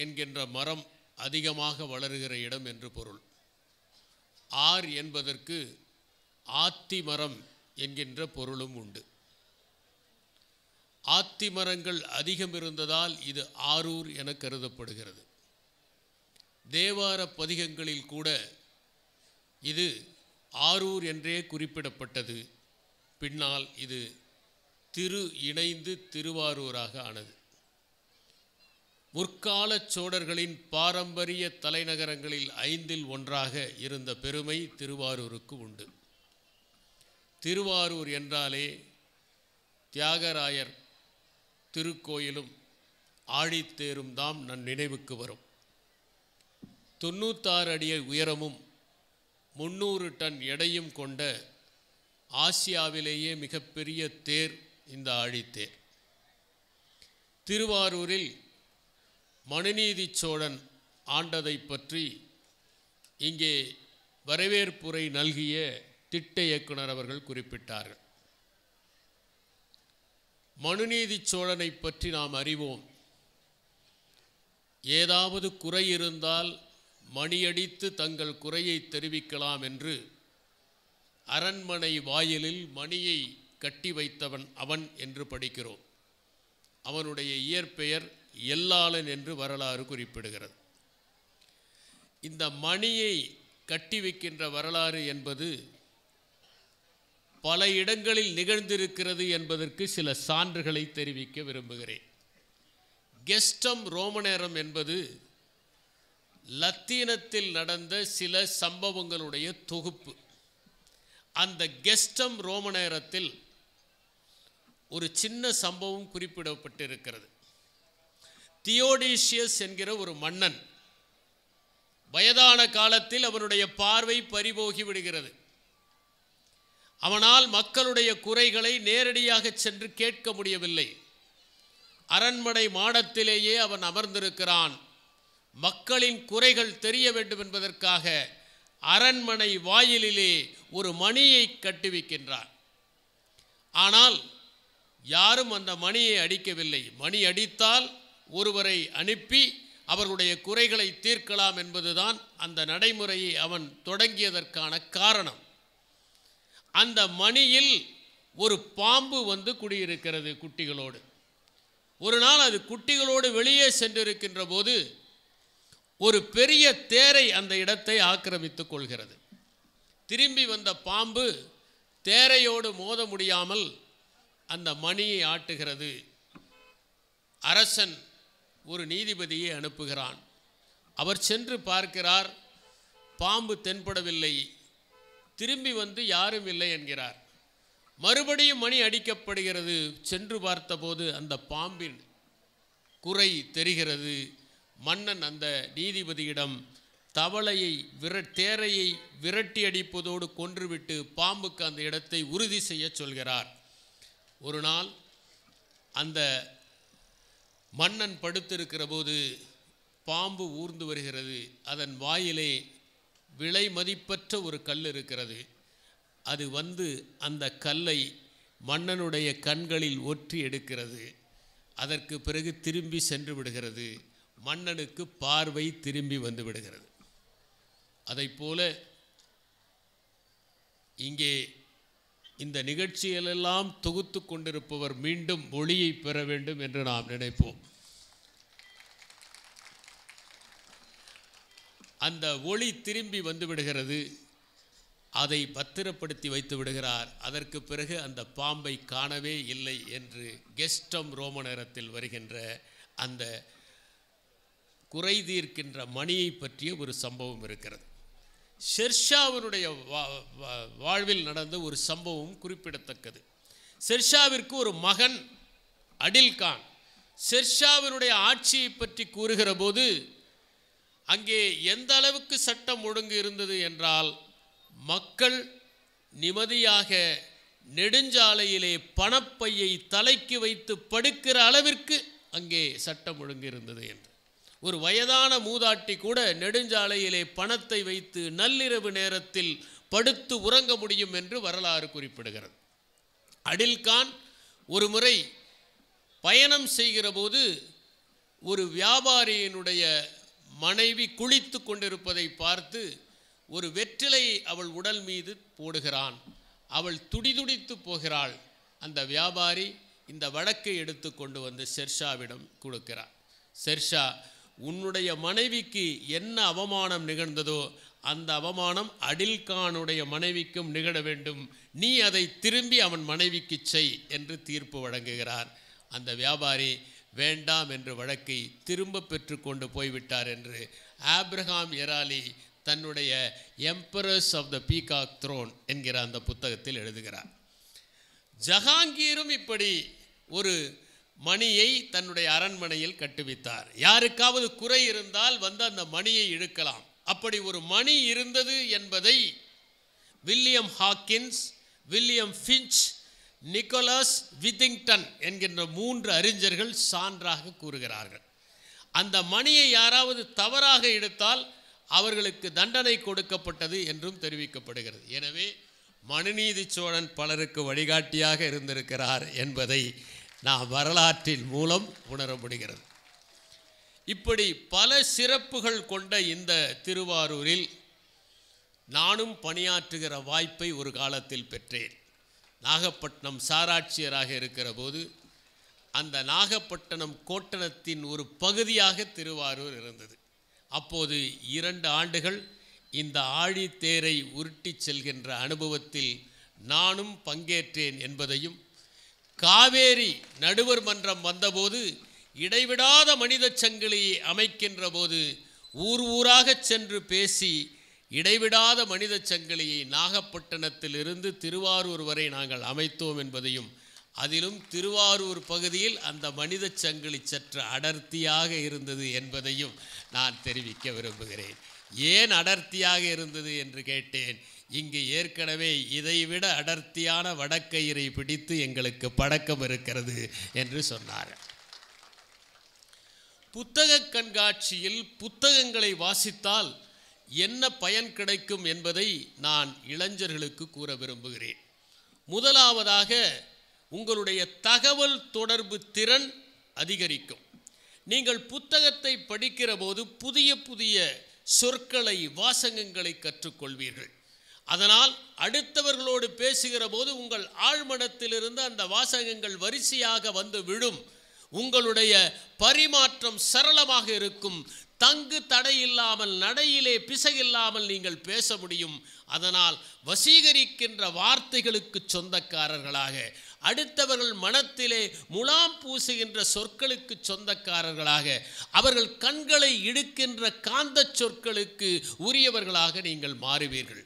என்கின்ற மரம் அதிகமாக வளருகிற இடம் என்று பொருள். ஆர் என்பதற்கு ஆத்தி மரம் என்கின்ற பொருளும் உண்டு. ஆத்தி மரங்கள் அதிகம் இருந்ததால் இது ஆரூர் என கருதப்படுகிறது. தேவார பதிகங்களில் கூட இது ஆரூர் என்றே குறிப்பிடப்பட்டது. பின்னால் இது திரு இணைந்து திருவாரூராக ஆனது. முற்கால சோழர்களின் பாரம்பரிய தலைநகரங்களில் 5இல் ஒன்றாக இருந்த பெருமை திருவாரூருக்கு உண்டு. திருவாரூர் என்றாலே தியாகராயர் திருக்கோயிலும் ஆழித்தேரும் தாம் நம் நினைவுக்கு வரும். 96 அடி உயரமும் 300 டன் எடையும் கொண்ட ஆசியாவிலேயே மிகப்பெரிய தேர் இந்த ஆழித்தேர். திருவாரூரில் மனுநீதி சோழன் ஆண்டதை பற்றி இங்கே வரவேற்புரை நல்கிய திட்ட இயக்குனர் அவர்கள் குறிப்பிட்டார்கள். மனுநீதி சோழனை பற்றி நாம் அறிவோம். ஏதாவது குறை இருந்தால் மணியடித்து தங்கள் குறையை தெரிவிக்கலாம் என்று அரண்மனை வாயிலில் மணியை கட்டி வைத்தவன் அவன் என்று படிக்கிறோம். அவனுடைய இயற்பெயர் எல்லாளன் என்று வரலாறு குறிப்பிடுகிறது. இந்த மணியை கட்டி வைக்கின்ற வரலாறு என்பது பல இடங்களில் நிகழ்ந்திருக்கிறது என்பதற்கு சில சான்றுகளை தெரிவிக்க விரும்புகிறேன். கெஸ்டம் ரோமனேரம் என்பது லத்தீனத்தில் நடந்த சில சம்பவங்களுடைய தொகுப்பு. அந்த கெஸ்டம் ரோமனேரத்தில் ஒரு சின்ன சம்பவம் குறிப்பிடப்பட்டிருக்கிறது. தியோடீசியஸ் என்கிற ஒரு மன்னன் வயதான காலத்தில் அவனுடைய பார்வை பறிபோகி விடுகிறது. அவனால் மக்களுடைய குறைகளை நேரடியாக சென்று கேட்க முடியவில்லை. அரண்மனை மாடத்திலேயே அவன் அமர்ந்திருக்கிறான். மக்களின் குறைகள் தெரிய வேண்டும் என்பதற்காக அரண்மனை வாயிலிலே ஒரு மணியை கட்டி வைக்கின்றான். ஆனால் யாரும் அந்த மணியை அடிக்கவில்லை. மணி அடித்தால் ஒருவரை அனுப்பி அவர்களுடைய குறைகளை தீர்க்கலாம் என்பதுதான் அந்த நடைமுறையை அவன் தொடங்கியதற்கான காரணம். அந்த மணியில் ஒரு பாம்பு வந்து குடியிருக்கிறது குட்டிகளோடு. ஒரு நாள் அது குட்டிகளோடு வெளியே சென்றிருக்கின்ற போது ஒரு பெரிய தேரை அந்த இடத்தை ஆக்கிரமித்துக் கொள்கிறது. திரும்பி வந்த பாம்பு தேரையோடு மோத முடியாமல் அந்த மணியை ஆட்டுகிறது. அரசன் ஒரு நீதிபதியை அனுப்புகிறான். அவர் சென்று பார்க்கிறார். பாம்பு தென்படவில்லை. திரும்பி வந்து யாரும் இல்லை என்கிறார். மறுபடியும் மணி அடிக்கப்படுகிறது. சென்று பார்த்தபோது அந்த பாம்பின் குறை தெரிகிறது. மன்னன் அந்த நீதிபதியிடம் தவளையை தேரையை விரட்டி அடிப்பதோடு கொன்றுவிட்டு பாம்புக்கு அந்த இடத்தை உறுதி செய்ய சொல்கிறார். ஒரு நாள் அந்த மன்னன் படுத்திருக்கிற போது பாம்பு ஊர்ந்து வருகிறது. அதன் வாயிலே விலை மதிப்பற்ற ஒரு கல் இருக்கிறது. அது வந்து அந்த கல்லை மன்னனுடைய கண்களில் ஒற்றி எடுக்கிறது. அதற்கு பிறகு திரும்பி சென்று விடுகிறது. மன்னனுக்கு பார்வை திரும்பி வந்து விடுகிறது. அதைப்போல இங்கே இந்த நிகழ்ச்சிகளெல்லாம் தொகுத்து கொண்டிருப்பவர் மீண்டும் ஒளியை பெற வேண்டும் என்று நாம் நினைப்போம். அந்த ஒளி திரும்பி வந்து விடுகிறது. அதை பத்திரப்படுத்தி வைத்து விடுகிறார். அதற்கு பிறகு அந்த பாம்பை காணவே இல்லை என்று கெஸ்டம் ரோமனேரத்தில் வருகின்ற அந்த குறை தீர்க்கின்ற மணியை பற்றிய ஒரு சம்பவம் இருக்கிறது. ஷெர்ஷாவினுடைய வாழ்வில் நடந்த ஒரு சம்பவம் குறிப்பிடத்தக்கது. ஷெர்ஷாவிற்கு ஒரு மகன் அடில்கான். ஷெர்ஷாவினுடைய ஆட்சியை பற்றி கூறுகிற போது அங்கே எந்த அளவுக்கு சட்டம் ஒழுங்கு இருந்தது என்றால், மக்கள் நிம்மதியாக நெடுஞ்சாலையிலே பணப்பையை தலைக்கு வைத்து படுக்கிற அளவிற்கு அங்கே சட்டம் ஒழுங்கு இருந்தது என்று. ஒரு வயதான மூதாட்டி கூட நெடுஞ்சாலையிலே பணத்தை வைத்து நள்ளிரவு நேரத்தில் படுத்து உறங்க முடியும் என்று வரலாறு குறிப்பிடுகிறது. அடில்கான் ஒரு முறை பயணம் செய்கிற போது ஒரு வியாபாரியினுடைய மனைவி குளித்து கொண்டிருப்பதை பார்த்து ஒரு வெற்றிலை அவள் உடல் மீது போடுகிறான். அவள் துடிதுடித்து போகிறாள். அந்த வியாபாரி இந்த வழக்கை எடுத்து கொண்டு வந்து ஷெர்ஷாவிடம் கொடுக்கிறார். ஷெர்ஷா, உன்னுடைய மனைவிக்கு என்ன அவமானம் நிகழ்ந்ததோ அந்த அவமானம் அடில்கானுடைய மனைவிக்கும் நிகழ வேண்டும், நீ அதை திரும்பி அவன் மனைவிக்கு செய் என்று தீர்ப்பு வழங்குகிறார். அந்த வியாபாரி வேண்டாம் என்று வழக்கை திரும்ப பெற்று கொண்டு போய்விட்டார் என்று ஆப்ரஹாம் எராலி தன்னுடைய emperors of the peacock throne என்கிற அந்த புத்தகத்தில் எழுதுகிறார். ஜஹாங்கீரும் இப்படி ஒரு மணியை தன்னுடைய அரண்மனையில் கட்டுவித்தார். யாருக்காவது குறை இருந்தால் வந்து அந்த மணியை இழுக்கலாம். அப்படி ஒரு மணி இருந்தது என்பதை William Hawkins, William Finch, Nicholas Withington என்கின்ற 3 அறிஞர்கள் சான்றாக கூறுகிறார்கள். அந்த மணியை யாராவது தவறாக எடுத்தால் அவர்களுக்கு தண்டனை கொடுக்கப்பட்டது என்றும் தெரிவிக்கப்படுகிறது. எனவே மனுநீதி சோழன் பலருக்கு வழிகாட்டியாக இருந்திருக்கிறார் என்பதை நாம் வரலாற்றின் மூலம் உணர முடிகிறது. இப்படி பல சிறப்புகள் கொண்ட இந்த திருவாரூரில் நானும் பணியாற்றுகிற வாய்ப்பை ஒரு காலத்தில் பெற்றேன். நாகப்பட்டினம் சாராட்சியராக இருக்கிற போது அந்த நாகப்பட்டினம் கோட்டணத்தின் ஒரு பகுதியாக திருவாரூர் இருந்தது. அப்போது 2 ஆண்டுகள் இந்த ஆழித்தேரை உருட்டி செல்கின்ற அனுபவத்தில் நானும் பங்கேற்றேன் என்பதையும், காவேரி நடுவர் மன்றம் வந்தபோது இடைவிடாத மனித சங்கிலியை அமைக்கின்ற போது ஊர் ஊராக சென்று பேசி இடைவிடாத மனித சங்கிலியை நாகப்பட்டினத்திலிருந்து திருவாரூர் வரை நாங்கள் அமைத்தோம் என்பதையும், அதிலும் திருவாரூர் பகுதியில் அந்த மனித சங்கிலி சற்று அடர்த்தியாக இருந்தது என்பதையும் நான் தெரிவிக்க விரும்புகிறேன். ஏன் அடர்த்தியாக இருந்தது என்று கேட்டேன். இங்கு ஏற்கனவே இதைவிட அடர்த்தியான வடக்கயிறை பிடித்து எங்களுக்கு பழக்கம் இருக்கிறது என்று சொன்னார். புத்தக கண்காட்சியில் புத்தகங்களை வாசித்தால் என்ன பயன் கிடைக்கும் என்பதை நான் இளைஞர்களுக்கு கூற விரும்புகிறேன். முதலாவதாக, உங்களுடைய தகவல் தொடர்பு திறன் அதிகரிக்கும். நீங்கள் புத்தகத்தை படிக்கிற போது புதிய புதிய சொற்களை, வாசகங்களை கற்றுக்கொள்வீர்கள். அதனால் அடுத்தவர்களோடு பேசுகிற போது உங்கள் ஆழ்மனத்திலிருந்து அந்த வாசகங்கள் வரிசையாக வந்து விழும். உங்களுடைய பரிமாற்றம் சரளமாக இருக்கும். தங்கு தடையில்லாமல், நடையிலே பிசகில்லாமல் நீங்கள் பேச முடியும். அதனால் வசீகரிக்கின்ற வார்த்தைகளுக்கு சொந்தக்காரர்களாக, அடுத்தவர்கள் மனத்திலே முலாம் பூசுகின்ற சொற்களுக்கு சொந்தக்காரர்களாக, அவர்கள் கண்களை இழுக்கின்ற காந்த சொற்களுக்கு உரியவர்களாக நீங்கள் மாறுவீர்கள்.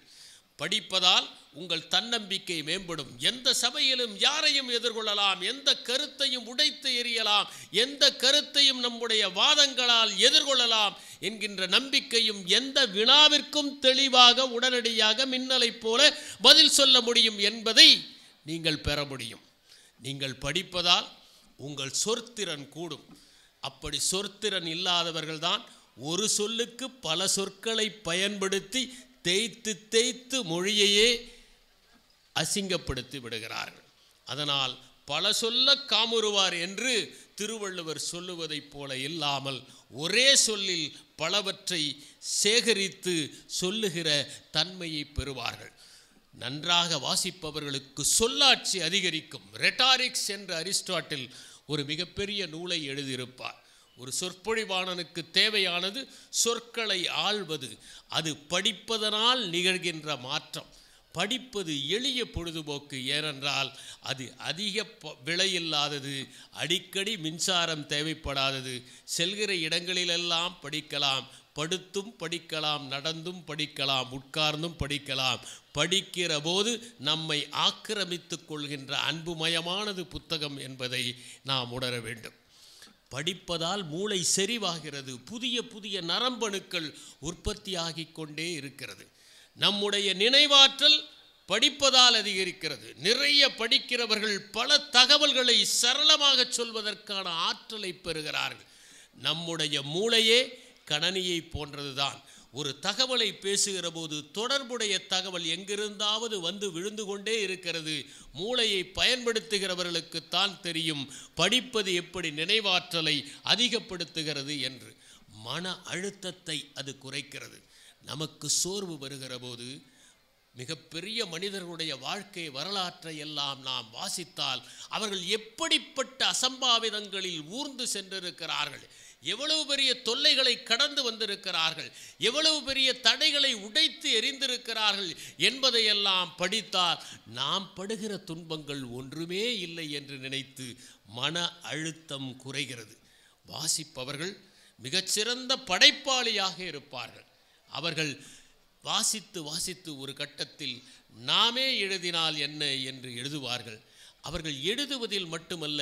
படிப்பதால் உங்கள் தன்னம்பிக்கை மேம்படும். எந்த சபையிலும் யாரையும் எதிர்கொள்ளலாம், எந்த கருத்தையும் உடைத்து எறியலாம், எந்த கருத்தையும் நம்முடைய வாதங்களால் எதிர்கொள்ளலாம் என்கின்ற நம்பிக்கையும், எந்த வினாவிற்கும் தெளிவாக உடனடியாக மின்னலைப் போல பதில் சொல்ல முடியும் என்பதை நீங்கள் பெற முடியும். நீங்கள் படிப்பதால் உங்கள் சொற்திறன் கூடும். அப்படி சொற்திறன் இல்லாதவர்கள்தான் ஒரு சொல்லுக்கு பல சொற்களை பயன்படுத்தி தேய்த்து தேய்த்து மொழியையே அசிங்கப்படுத்தி விடுகிறார்கள். அதனால் பல சொல்ல காமுறுவார் என்று திருவள்ளுவர் சொல்லுவதைப் போல இல்லாமல் ஒரே சொல்லில் பலவற்றை சேகரித்து சொல்லுகிற தன்மையை பெறுவார்கள். நன்றாக வாசிப்பவர்களுக்கு சொல்லாட்சி அதிகரிக்கும். ரெட்டாரிக்ஸ் என்று அரிஸ்டாட்டில் ஒரு மிகப்பெரிய நூலை எழுதியிருப்பார். ஒரு சொற்பொழிவாளனுக்கு தேவையானது சொற்களை ஆள்வது. அது படிப்பதனால் நிகழ்கின்ற மாற்றம். படிப்பது எளிய பொழுதுபோக்கு. ஏனென்றால் அது அதிக விலையில்லாதது, அடிக்கடி மின்சாரம் தேவைப்படாதது, செல்கிற இடங்களிலெல்லாம் படிக்கலாம், படுத்தும் படிக்கலாம், நடந்தும் படிக்கலாம், உட்கார்ந்தும் படிக்கலாம். படிக்கிற போது நம்மை ஆக்கிரமித்து கொள்கின்ற அன்புமயமானது புத்தகம் என்பதை நாம் உணர வேண்டும். படிப்பதால் மூளை செறிவாகிறது. புதிய புதிய நரம்பணுக்கள் உற்பத்தியாகி கொண்டே இருக்கிறது. நம்முடைய நினைவாற்றல் படிப்பதால் அதிகரிக்கிறது. நிறைய படிக்கிறவர்கள் பல தகவல்களை சரளமாக சொல்வதற்கான ஆற்றலை பெறுகிறார்கள். நம்முடைய மூளையே கணனியை போன்றதுதான். ஒரு தகவலை பேசுகிற போது தொடர்புடைய தகவல் எங்கிருந்தாவது வந்து விழுந்து கொண்டே இருக்கிறது. மூளையை பயன்படுத்துகிறவர்களுக்குத்தான் தெரியும் படிப்பது எப்படி நினைவாற்றலை அதிகப்படுத்துகிறது என்று. மன அழுத்தத்தை அது குறைக்கிறது. நமக்கு சோர்வு வருகிற போது மிகப்பெரிய மனிதர்களுடைய வாழ்க்கை வரலாற்றை எல்லாம் நாம் வாசித்தால் அவர்கள் எப்படிப்பட்ட அசம்பாவிதங்களில் ஊர்ந்து சென்றிருக்கிறார்கள், எவ்வளவு பெரிய தொல்லைகளை கடந்து வந்திருக்கிறார்கள், எவ்வளவு பெரிய தடைகளை உடைத்து எறிந்திருக்கிறார்கள் என்பதையெல்லாம் படித்தால் நாம் படுகிற துன்பங்கள் ஒன்றுமே இல்லை என்று நினைத்து மன அழுத்தம் குறைகிறது. வாசிப்பவர்கள் மிகச்சிறந்த படைப்பாளியாக இருப்பார்கள். அவர்கள் வாசித்து வாசித்து ஒரு கட்டத்தில் நாமே எழுதினால் என்ன என்று எழுதுவார்கள். அவர்கள் எழுதுவதில் மட்டுமல்ல,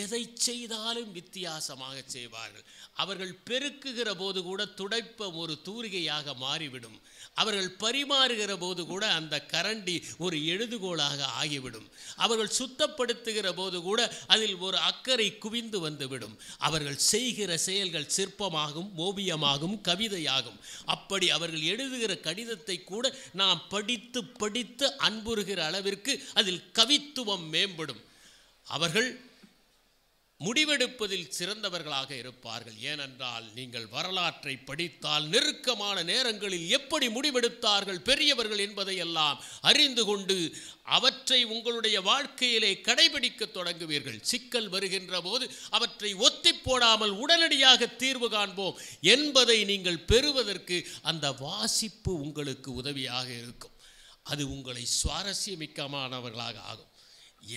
எதை செய்தாலும் வித்தியாசமாக செய்வார்கள். அவர்கள் பெருக்குகிற போது கூட துடைப்பம் ஒரு தூரிகையாக மாறிவிடும். அவர்கள் பரிமாறுகிற போது கூட அந்த கரண்டி ஒரு எழுதுகோளாக ஆகிவிடும். அவர்கள் சுத்தப்படுத்துகிற போது கூட அதில் ஒரு அக்கறை குவிந்து வந்துவிடும். அவர்கள் செய்கிற செயல்கள் சிற்பமாகும், ஓவியமாகும், கவிதையாகும். அப்படி அவர்கள் எழுதுகிற கடிதத்தை கூட நாம் படித்து படித்து அன்புறுகிற அளவிற்கு அதில் கவித்துவம் மேம்படும். அவர்கள் முடிவெடுப்பதில் சிறந்தவர்களாக இருப்பார்கள். ஏனென்றால் நீங்கள் வரலாற்றை படித்தால் நெருக்கமான நேரங்களில் எப்படி முடிவெடுத்தார்கள் பெரியவர்கள் என்பதையெல்லாம் அறிந்து கொண்டு அவற்றை உங்களுடைய வாழ்க்கையிலே கடைபிடிக்க தொடங்குவீர்கள். சிக்கல் வருகின்ற போது அவற்றை ஒத்தி போடாமல் உடனடியாக தீர்வு காண்போம் என்பதை நீங்கள் பெறுவதற்கு அந்த வாசிப்பு உங்களுக்கு உதவியாக இருக்கும். அது உங்களை சுவாரஸ்யமிக்கமானவர்களாக ஆகும்.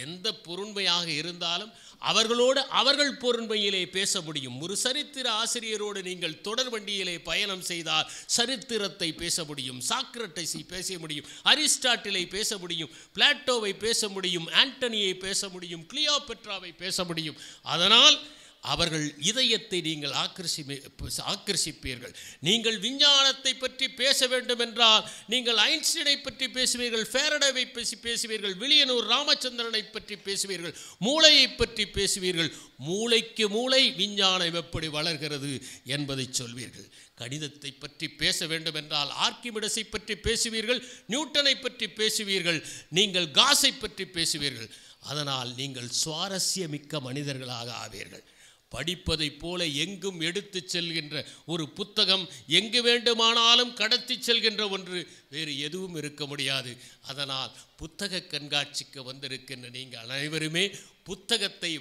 எந்த பொருண்மையாக இருந்தாலும் அவர்களோடு அவர்கள் பொருண்மையிலே பேச முடியும். ஒரு சரித்திர ஆசிரியரோடு நீங்கள் தொடர் வண்டியிலே பயணம் செய்தால் சரித்திரத்தை பேச முடியும். சாக்ரட்டிஸை பேச முடியும், அரிஸ்டாட்டிலை பேச முடியும், பிளாட்டோவை பேச முடியும், ஆண்டனியை பேச முடியும், கிளியோபெட்ராவை பேச முடியும். அதனால் அவர்கள் இதயத்தை நீங்கள் ஆக்கர்ஷிப்பீர்கள். நீங்கள் விஞ்ஞானத்தை பற்றி பேச வேண்டும் என்றால் நீங்கள் ஐன்ஸ்டீனை பற்றி பேசுவீர்கள், ஃபேரடேவை பற்றி பேசுவீர்கள், வில்லியனூர் ராமச்சந்திரனை பற்றி பேசுவீர்கள், மூளையை பற்றி பேசுவீர்கள். மூளைக்கு மூளை விஞ்ஞானம் எப்படி வளர்கிறது என்பதை சொல்வீர்கள். கணிதத்தை பற்றி பேச வேண்டும் என்றால் ஆர்க்கிமிடஸை பற்றி பேசுவீர்கள், நியூட்டனை பற்றி பேசுவீர்கள், நீங்கள் காஸை பற்றி பேசுவீர்கள். அதனால் நீங்கள் சுவாரஸ்யமிக்க மனிதர்களாக ஆவீர்கள். படிப்பதைப் போல எங்கும் எடுத்து செல்கின்ற ஒரு புத்தகம், எங்கு வேண்டுமானாலும் கடத்தி செல்கின்ற ஒன்று வேறு எதுவும் இருக்க முடியாது. அதனால் புத்தக கண்காட்சிக்கு வந்திருக்கின்ற நீங்கள் அனைவருமே புத்தகத்தை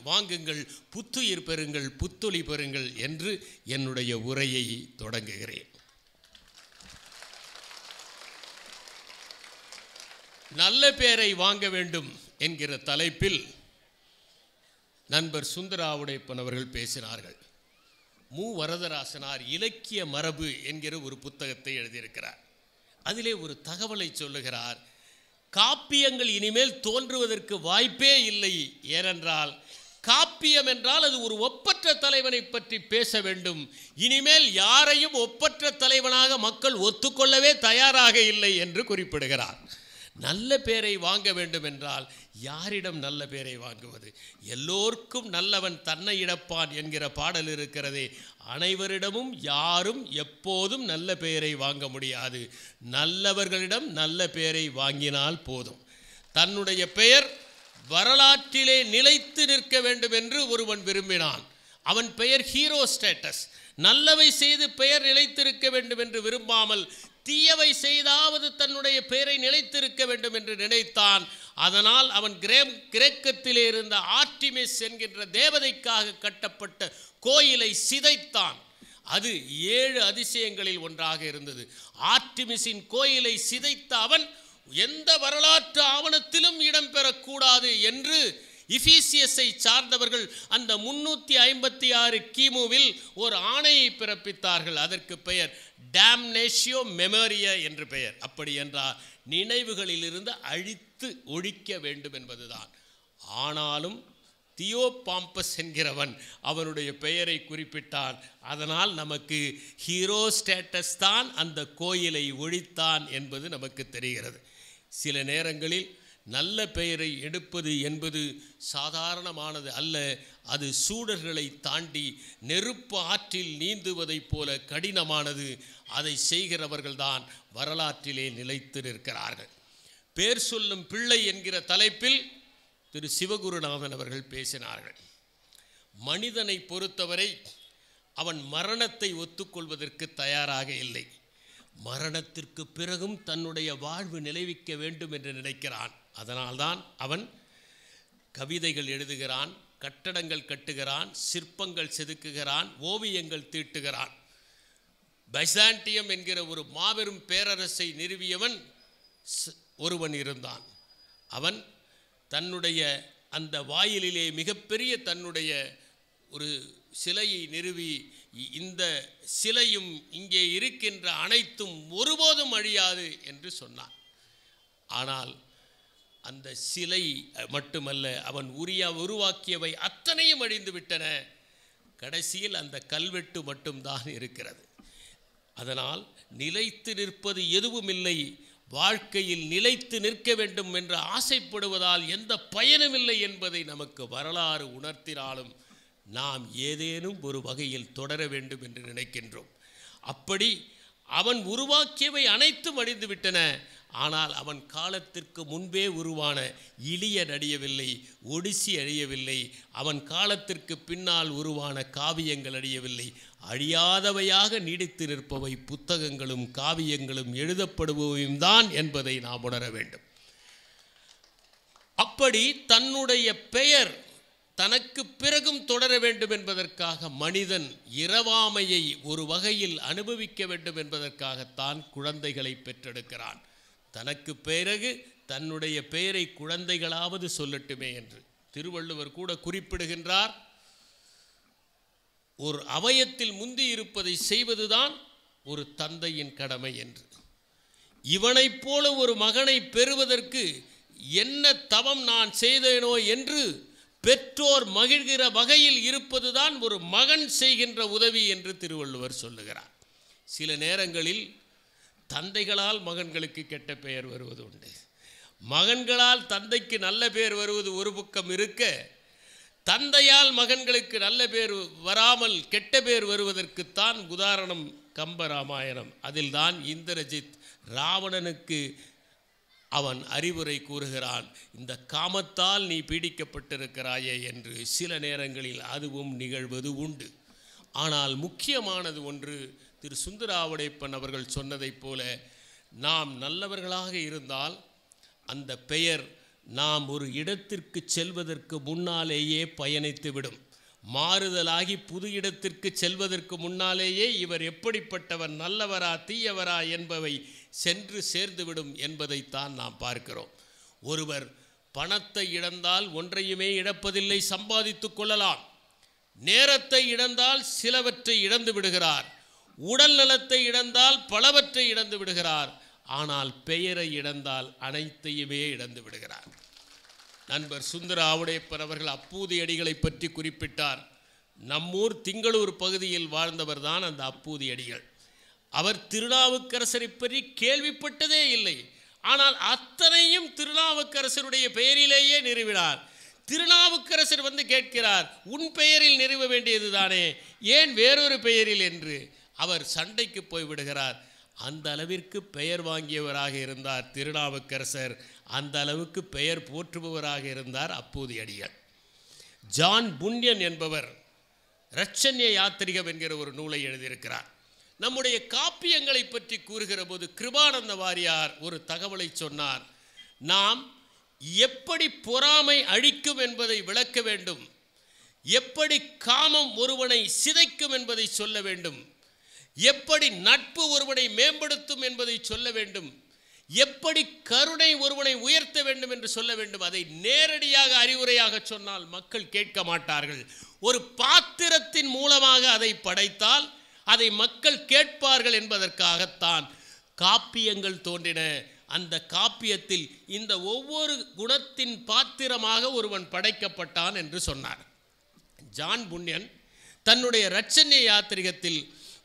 வாங்குங்கள், புத்துயிர் பெறுங்கள், புத்தொளி பெறுங்கள் என்று என்னுடைய உரையை தொடங்குகிறேன். நல்ல பேரை வாங்க வேண்டும் என்கிற தலைப்பில் நண்பர் சுந்தராவுடையப்பன் அவர்கள் பேசினார்கள். மு வரதராசனார் இலக்கிய மரபு என்கிற ஒரு புத்தகத்தை எழுதியிருக்கிறார். அதிலே ஒரு தகவலை சொல்லுகிறார். காப்பியங்கள் இனிமேல் தோன்றுவதற்கு வாய்ப்பே இல்லை. ஏனென்றால் காப்பியம் என்றால் அது ஒரு ஒப்பற்ற தலைவனை பற்றி பேச வேண்டும். இனிமேல் யாரையும் ஒப்பற்ற தலைவனாக மக்கள் ஒத்துக்கொள்ளவே தயாராக இல்லை என்று குறிப்பிடுகிறார். நல்ல பேரை வாங்க வேண்டும் என்றால் யாரிடம் நல்ல பேரை வாங்குவது? எல்லோருக்கும் நல்லவன் தன்னை இழப்பான் என்கிற பாடல் இருக்கிறதே, அனைவரிடமும் யாரும் எப்போதும் நல்ல பெயரை வாங்க முடியாது. நல்லவர்களிடம் நல்ல பெயரை வாங்கினால் போதும். தன்னுடைய பெயர் வரலாற்றிலே நிலைத்து நிற்க வேண்டும் என்று ஒருவன் விரும்பினான். அவன் பெயர் ஹீரோ ஸ்டேட்டஸ். நல்லவை செய்து பெயர் நிலைத்திருக்க வேண்டும் என்று விரும்பாமல் தீயவை செய்தாவது தன்னுடைய பெயரை நிலைத்திருக்க வேண்டும் என்று நினைத்தான். அதனால் அவன் கிரேக்கத்திலே இருந்த ஆர்டிமிஸ் என்கின்ற தேவதைக்காக கட்டப்பட்ட கோயிலை சிதைத்தான். அது 7 அதிசயங்களில் ஒன்றாக இருந்தது. ஆர்டிமிஸின் கோயிலை சிதைத்த அவன் எந்த வரலாற்று ஆவணத்திலும் இடம்பெறக்கூடாது என்று இஃபீசியஸை சார்ந்தவர்கள் அந்த 356 கிமுவில் ஒரு ஆணையை பிறப்பித்தார்கள். அதற்கு பெயர் டேம்னேஷியோ மெமோரியா என்று பெயர். அப்படி என்றால் நினைவுகளிலிருந்து அழித்து ஒழிக்க வேண்டும் என்பதுதான். ஆனாலும் தியோபாம்பஸ் என்கிறவன் அவனுடைய பெயரை குறிப்பிட்டான். அதனால் நமக்கு ஹீரோ ஸ்டேட்டஸ் தான் அந்த கோயிலை ஒழித்தான் என்பது நமக்கு தெரிகிறது. சில நேரங்களில் நல்ல பெயரை எடுப்பது என்பது சாதாரணமானது அல்ல. அது சூடர்களை தாண்டி நெருப்பு ஆற்றில் நீந்துவதைப் போல கடினமானது. அதை செய்கிறவர்கள்தான் வரலாற்றிலே நிலைத்து நிற்கிறார்கள். பேர் சொல்லும் பிள்ளை என்கிற தலைப்பில் திரு சிவகுருநாதன் அவர்கள் பேசினார்கள். மனிதனை பொறுத்தவரை அவன் மரணத்தை ஒத்துக்கொள்வதற்கு தயாராக இல்லை. மரணத்திற்கு பிறகும் தன்னுடைய வாழ்வு நிலைவிக்க வேண்டும் என்று நினைக்கிறான். அதனால்தான் அவன் கவிதைகள் எழுதுகிறான், கட்டடங்கள் கட்டுகிறான், சிற்பங்கள் செதுக்குகிறான், ஓவியங்கள் தீட்டுகிறான். பைசாண்டியம் என்கிற ஒரு மாபெரும் பேரரசை நிறுவியவன் ஒருவன் இருந்தான். அவன் தன்னுடைய அந்த வாயிலிலே மிகப்பெரிய தன்னுடைய ஒரு சிலையை நிறுவி, இந்த சிலையும் இங்கே இருக்கின்ற அனைத்தும் ஒருபோதும் அழியாது என்று சொன்னான். ஆனால் அந்த சிலை மட்டுமல்ல, அவன் உருவாக்கியவை அத்தனையும் அழிந்து விட்டன. கடைசியில் அந்த கல்வெட்டு மட்டும்தான் இருக்கிறது. அதனால் நிலைத்து நிற்பது எதுவும் இல்லை. வாழ்க்கையில் நிலைத்து நிற்க வேண்டும் என்று ஆசைப்படுவதால் எந்த பயனும் இல்லை என்பதை நமக்கு வரலாறு உணர்த்தினாலும் நாம் ஏதேனும் ஒரு வகையில் தொடர வேண்டும் என்று நினைக்கின்றோம். அப்படி அவன் உருவாக்கியவை அனைத்தும் அழிந்து விட்டன. ஆனால் அவன் காலத்திற்கு முன்பே உருவான இலியன் அழியவில்லை, ஒடிசி அழியவில்லை, அவன் காலத்திற்கு பின்னால் உருவான காவியங்கள் அழியவில்லை. அழியாதவையாக நீடித்து நிற்பவை புத்தகங்களும் காவியங்களும் எழுதப்படுபவையும் தான் என்பதை நாம் உணர வேண்டும். அப்படி தன்னுடைய பெயர் தனக்கு பிறகும் தொடர வேண்டும் என்பதற்காக மனிதன் இரவாமையை ஒரு வகையில் அனுபவிக்க வேண்டும் என்பதற்காகத்தான் குழந்தைகளை பெற்றெடுக்கிறான். தனக்கு பிறகு தன்னுடைய பெயரை குழந்தைகளாவது சொல்லட்டுமே என்று திருவள்ளுவர் கூட குறிப்பிடுகின்றார். ஒரு அவயத்தில் முந்தி இருப்பதை செய்வதுதான் ஒரு தந்தையின் கடமை என்று. இவனைப் போல ஒரு மகனை பெறுவதற்கு என்ன தவம் நான் செய்தேனோ என்று பெற்றோர் மகிழ்கிற வகையில் இருப்பதுதான் ஒரு மகன் செய்கின்ற உதவி என்று திருவள்ளுவர் சொல்லுகிறார். சில நேரங்களில் தந்தைகளால் மகன்களுக்கு கெட்ட பெயர் வருவது உண்டு. மகன்களால் தந்தைக்கு நல்ல பெயர் வருவது ஒரு பக்கம் இருக்க, தந்தையால் மகன்களுக்கு நல்ல பேர் வராமல் கெட்ட பேர் வருவதற்குத்தான் உதாரணம் கம்பராமாயணம். அதில் தான் இந்திரஜித் ராவணனுக்கு அவன் அறிவுரை கூறுகிறான், இந்த காமத்தால் நீ பீடிக்கப்பட்டிருக்கிறாயே என்று. சில நேரங்களில் அதுவும் நிகழ்வது உண்டு. ஆனால் முக்கியமானது ஒன்று, திரு சுந்தராவுடையப்பன் அவர்கள் சொன்னதைப் போல, நாம் நல்லவர்களாக இருந்தால் அந்த பெயர் நாம் ஒரு இடத்திற்கு செல்வதற்கு முன்னாலேயே பயணித்துவிடும். மாறுதலாகி புது இடத்திற்கு செல்வதற்கு முன்னாலேயே இவர் எப்படிப்பட்டவர், நல்லவரா தீயவரா என்பவை சென்று சேர்ந்துவிடும் என்பதைத்தான் நாம் பார்க்கிறோம். ஒருவர் பணத்தை இழந்தால் ஒன்றையுமே இழப்பதில்லை, சம்பாதித்து கொள்ளலாம். நேரத்தை இழந்தால் சிலவற்றை இழந்து விடுகிறார். உடல் நலத்தை இழந்தால் பலவற்றை இழந்து விடுகிறார். ஆனால் பெயரை இழந்தால் அனைத்தையுமே இழந்து விடுகிறார். நண்பர் சுந்தர ஆவுடையப்பர் அவர்கள் அப்பூதி அடிகளை பற்றி குறிப்பிட்டார். நம்மூர் திங்களூர் பகுதியில் வாழ்ந்தவர் தான் அந்த அப்பூதி அடிகள். அவர் திருநாவுக்கரசரை பற்றி கேள்விப்பட்டதே இல்லை. ஆனால் அத்தனையும் திருநாவுக்கரசருடைய பெயரிலேயே நிறுவினார். திருநாவுக்கரசர் வந்து கேட்கிறார், உன் பெயரில் நிறுவ வேண்டியது தானே, ஏன் வேறொரு பெயரில் என்று. அவர் சண்டைக்கு போய்விடுகிறார். அந்த அளவிற்கு பெயர் வாங்கியவராக இருந்தார் திருநாவுக்கரசர். அந்த அளவுக்கு பெயர் போற்றுபவராக இருந்தார் அப்பூதி அடிகள். ஜான் புண்ணியன் என்பவர் இரட்சண்ய யாத்திரிகம் என்கிற ஒரு நூலை எழுதியிருக்கிறார். நம்முடைய காப்பியங்களை பற்றி கூறுகிற போது கிருபானந்த வாரியார் ஒரு தகவலை சொன்னார். நாம் எப்படி பொறாமை அழிக்கும் என்பதை விளக்க வேண்டும், எப்படி காமம் ஒருவனை சிதைக்கும் என்பதை சொல்ல வேண்டும், எப்படி நட்பு ஒருவனை மேம்படுத்தும் என்பதை சொல்ல வேண்டும், எப்படி கருணை ஒருவனை உயர்த்த வேண்டும் என்று சொல்ல வேண்டும். அதை நேரடியாக அறிவுரையாக சொன்னால் மக்கள் கேட்க மாட்டார்கள். ஒரு பாத்திரத்தின் மூலமாக அதை படைத்தால் அதை மக்கள் கேட்பார்கள் என்பதற்காகத்தான் காப்பியங்கள் தோன்றின. அந்த காப்பியத்தில் இந்த ஒவ்வொரு குணத்தின் பாத்திரமாக ஒருவன் படைக்கப்பட்டான் என்று சொன்னார். ஜான் புண்ணியன் தன்னுடைய இரட்சண்ய யாத்திரிகத்தில்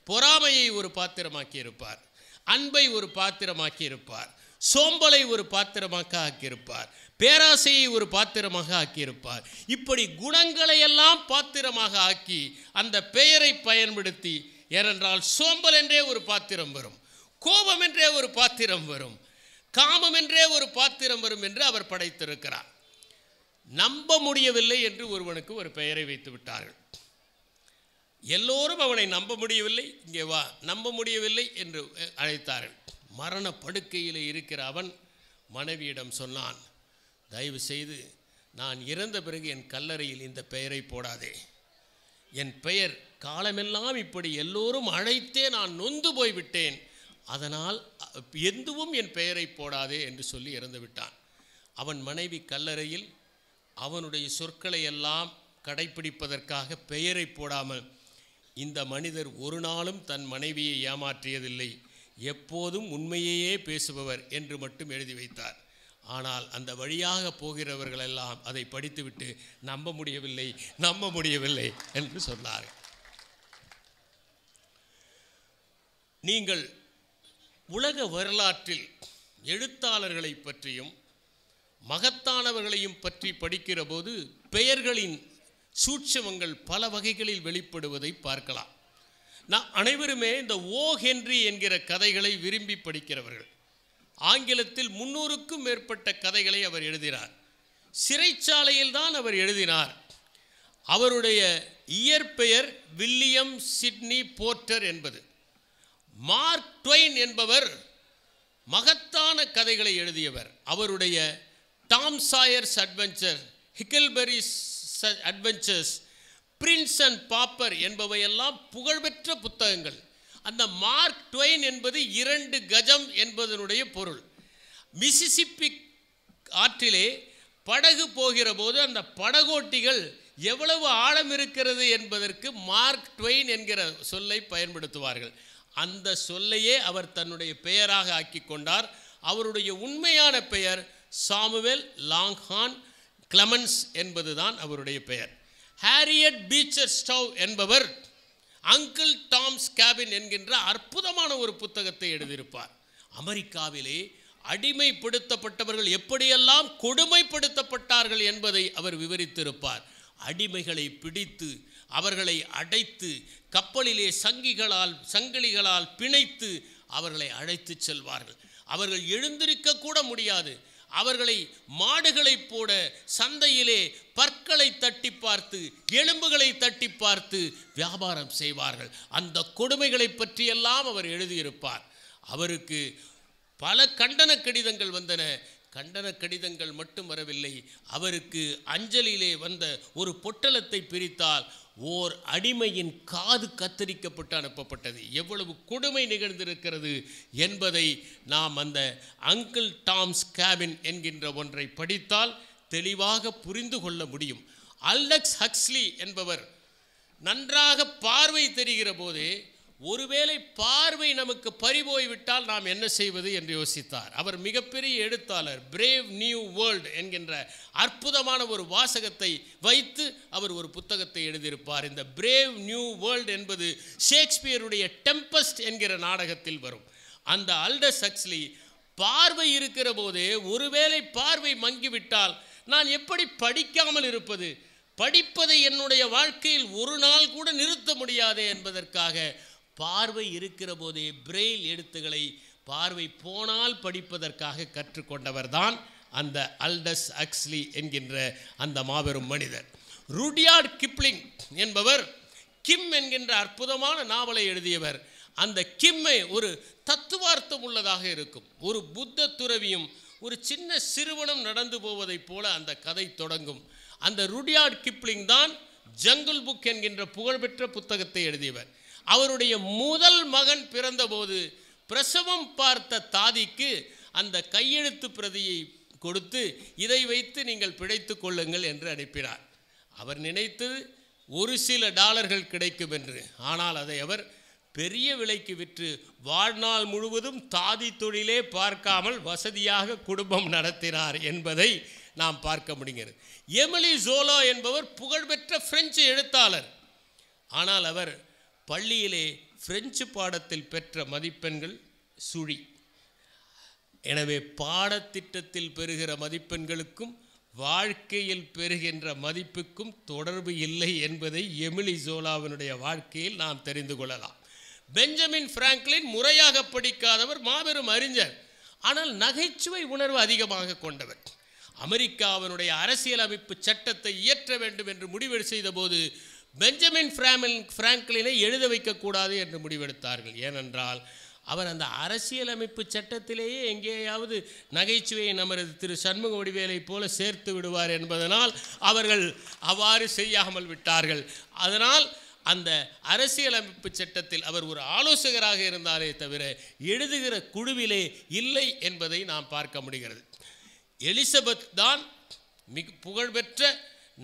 பொறாமையை ஒரு பாத்திரமாக்கி இருப்பார், அன்பை ஒரு பாத்திரமாக்கி இருப்பார், சோம்பலை ஒரு பாத்திரமாக ஆக்கியிருப்பார், பேராசையை ஒரு பாத்திரமாக ஆக்கியிருப்பார். இப்படி குணங்களை எல்லாம் பாத்திரமாக ஆக்கி அந்த பெயரை பயன்படுத்தி, ஏனென்றால் சோம்பல் என்றே ஒரு பாத்திரம் வரும், கோபம் என்றே ஒரு பாத்திரம் வரும், காமம் என்றே ஒரு பாத்திரம் வரும் என்று அவர் படைத்திருக்கிறார். நம்ப முடியவில்லை என்று ஒருவனுக்கு ஒரு பெயரை வைத்து விட்டார்கள். எல்லோரும் அவனை நம்ப முடியவில்லை, இங்கே வா, நம்ப முடியவில்லை என்று அழைத்தார்கள். மரண படுக்கையில் இருக்கிற அவன் மனைவியிடம் சொன்னான், தயவு செய்து நான் இறந்த பிறகு என் கல்லறையில் இந்த பெயரை போடாதே. என் பெயர் காலமெல்லாம் இப்படி எல்லோரும் அழைத்தே நான் நொந்து போய்விட்டேன், அதனால் எதுவும் என் பெயரை போடாதே என்று சொல்லி இறந்து விட்டான். அவன் மனைவி கல்லறையில் அவனுடைய சொற்களை எல்லாம் கடைப்பிடிப்பதற்காக பெயரை போடாமல், இந்த மனிதர் ஒரு நாளும் தன் மனைவியை ஏமாற்றியதில்லை, எப்போதும் உண்மையையே பேசுபவர் என்று மட்டும் எழுதி வைத்தார். ஆனால் அந்த வழியாக போகிறவர்களெல்லாம் அதை படித்துவிட்டு நம்ப முடியவில்லை என்று சொன்னார்கள். நீங்கள் உலக வரலாற்றில் எழுத்தாளர்களை பற்றியும் மகத்தானவர்களையும் பற்றி படிக்கிற போது பெயர்களின் சூட்சமங்கள் பல வகைகளில் வெளிப்படுவதை பார்க்கலாம். நான் அனைவருமே இந்த ஓ ஹென்றி என்கிற கதைகளை விரும்பி படிக்கிறவர்கள். ஆங்கிலத்தில் 300க்கும் மேற்பட்ட கதைகளை அவர் எழுதினார். சிறைச்சாலையில் தான் அவர் எழுதினார். அவருடைய இயற்பெயர் வில்லியம் சிட்னி போர்ட்டர் என்பது. மார்க் ட்வைன் என்பவர் மகத்தான கதைகளை எழுதியவர். அவருடைய Tom Sawyer's adventure, Huckleberry's adventures, prince and pauper என்பவையெல்லாம் புகழ்பெற்ற புத்தகங்கள். அந்த மார்க் ட்வைன் என்பது 2 கஜம் என்பதனுடைய பொருள். மிசிசிப்பி ஆற்றிலே படகு போகிற போது அந்த படகோட்டிகள் எவ்வளவு ஆழம் இருக்கிறது என்பதற்கு மார்க் ட்வைன் என்கிற சொல்லை பயன்படுத்துவார்கள். அந்த சொல்லையே அவர் தன்னுடைய பெயராக ஆக்கி கொண்டார். அவருடைய உண்மையான பெயர் சாமுவேல் லாங்ஹார்ன் கிளமன்ஸ் என்பதுதான் அவருடைய பெயர். ஹாரியட் பீச்சர் ஸ்டவ் என்பவர் அங்கிள் டாம்ஸ் கேபின் என்கின்ற அற்புதமான ஒரு புத்தகத்தை எழுதியிருப்பார். அமெரிக்காவிலே அடிமைப்படுத்தப்பட்டவர்கள் எப்படியெல்லாம் கொடுமைப்படுத்தப்பட்டார்கள் என்பதை அவர் விவரித்திருப்பார். அடிமைகளை பிடித்து அவர்களை அடைத்து கப்பலிலே சங்கிலிகளால் பிணைத்து அவர்களை அழைத்து செல்வார்கள். அவர்கள் எழுந்திருக்க கூட முடியாது. அவர்களை மாடுகளைப் போட சந்தையிலே பற்களை தட்டி பார்த்து எலும்புகளை தட்டி பார்த்து வியாபாரம் செய்வார்கள். அந்த கொடுமைகளை பற்றியெல்லாம் அவர் எழுதியிருப்பார். அவருக்கு பல கண்டன கடிதங்கள் வந்தன. கண்டன கடிதங்கள் மட்டும் வரவில்லை, அவருக்கு அஞ்சலிலே வந்த ஒரு பொட்டலத்தை பிரித்தால் ஓர் அடிமையின் காது கத்தரிக்கப்பட்டு அனுப்பப்பட்டது. எவ்வளவு கொடுமை நிகழ்ந்திருக்கிறது என்பதை நாம் அந்த அங்கிள் டாம்ஸ் கேபின் என்கின்ற ஒன்றை படித்தால் தெளிவாக புரிந்து கொள்ள முடியும். அல்டஸ் ஹக்ஸ்லி என்பவர் நன்றாக பார்வை தெரிகிற போதே ஒருவேளை பார்வை நமக்கு பறிபோய்விட்டால் நாம் என்ன செய்வது என்று யோசித்தார். அவர் மிகப்பெரிய எழுத்தாளர். பிரேவ் நியூ வேர்ல்டு என்கின்ற அற்புதமான ஒரு வாசகத்தை வைத்து அவர் ஒரு புத்தகத்தை எழுதியிருப்பார். இந்த பிரேவ் நியூ வேர்ல்டு என்பது ஷேக்ஸ்பியருடைய டெம்பஸ்ட் என்கிற நாடகத்தில் வரும். அந்த அல்டஸ் ஹக்ஸ்லி பார்வை இருக்கிற போதே ஒருவேளை பார்வை மங்கிவிட்டால் நான் எப்படி படிக்காமல் இருப்பது, படிப்பதை என்னுடைய வாழ்க்கையில் ஒரு நாள் கூட நிறுத்த முடியாதே என்பதற்காக பார்வை இருக்கிற போதே பிரெயில் எழுத்துக்களை பார்வை போனால் படிப்பதற்காக கற்றுக்கொண்டவர் தான் அந்த அல்டஸ் ஹக்ஸ்லி என்கின்ற அந்த மாபெரும் மனிதர். ருட்யார்ட் கிப்ளிங் என்பவர் கிம் என்கின்ற அற்புதமான நாவலை எழுதியவர். அந்த கிம்மை ஒரு தத்துவார்த்தம் உள்ளதாக இருக்கும். ஒரு புத்த துறவியும் ஒரு சின்ன சிறுவனும் நடந்து போவதைப் போல அந்த கதை தொடங்கும். அந்த ருட்யார்ட் கிப்ளிங் தான் ஜங்கிள் புக் என்கின்ற புகழ்பெற்ற புத்தகத்தை எழுதியவர். அவருடைய முதல் மகன் பிறந்தபோது பிரசவம் பார்த்த தாதிக்கு அந்த கையெழுத்து பிரதியை கொடுத்து இதை வைத்து நீங்கள் பிழைத்து கொள்ளுங்கள் என்று அனுப்பினார். அவர் நினைத்தது ஒரு சில டாலர்கள் கிடைக்கும் என்று. ஆனால் அதை அவர் பெரிய விலைக்கு விற்று வாழ்நாள் முழுவதும் தாதி தொழிலே பார்க்காமல் வசதியாக குடும்பம் நடத்தினார் என்பதை நாம் பார்க்க முடிகிறது. எமிலி ஜோலா என்பவர் புகழ்பெற்ற பிரெஞ்சு எழுத்தாளர். ஆனால் அவர் பள்ளியிலே பிரெஞ்சு பாடத்தில் பெற்ற மதிப்பெண்கள் சுழி. எனவே பாடத்திட்டத்தில் பெறுகிற மதிப்பெண்களுக்கும் வாழ்க்கையில் பெறுகின்ற மதிப்புக்கும் தொடர்பு இல்லை என்பதை எமிலி ஜோலாவினுடைய வாழ்க்கையில் நாம் தெரிந்து கொள்ளலாம். பெஞ்சமின் பிராங்க்லின் முறையாக படிக்காதவர், மாபெரும் அறிஞர், ஆனால் நகைச்சுவை உணர்வு அதிகமாக கொண்டவர். அமெரிக்காவினுடைய அரசியலமைப்பு சட்டத்தை இயற்ற வேண்டும் என்று முடிவு செய்தபோது பெஞ்சமின் பிராங்க்லினை எழுத வைக்கக்கூடாது என்று முடிவெடுத்தார்கள். ஏனென்றால் அவர் அந்த அரசியலமைப்பு சட்டத்திலேயே எங்கேயாவது நகைச்சுவையை நமது திரு சண்முக வடிவேலை போல சேர்த்து விடுவார் என்பதனால் அவர்கள் அவ்வாறு செய்யாமல் விட்டார்கள். அதனால் அந்த அரசியலமைப்பு சட்டத்தில் அவர் ஒரு ஆலோசகராக இருந்தாலே தவிர எழுதுகிற குழுவிலே இல்லை என்பதை நாம் பார்க்க முடிகிறது. எலிசபெத் தான் மிக புகழ்பெற்ற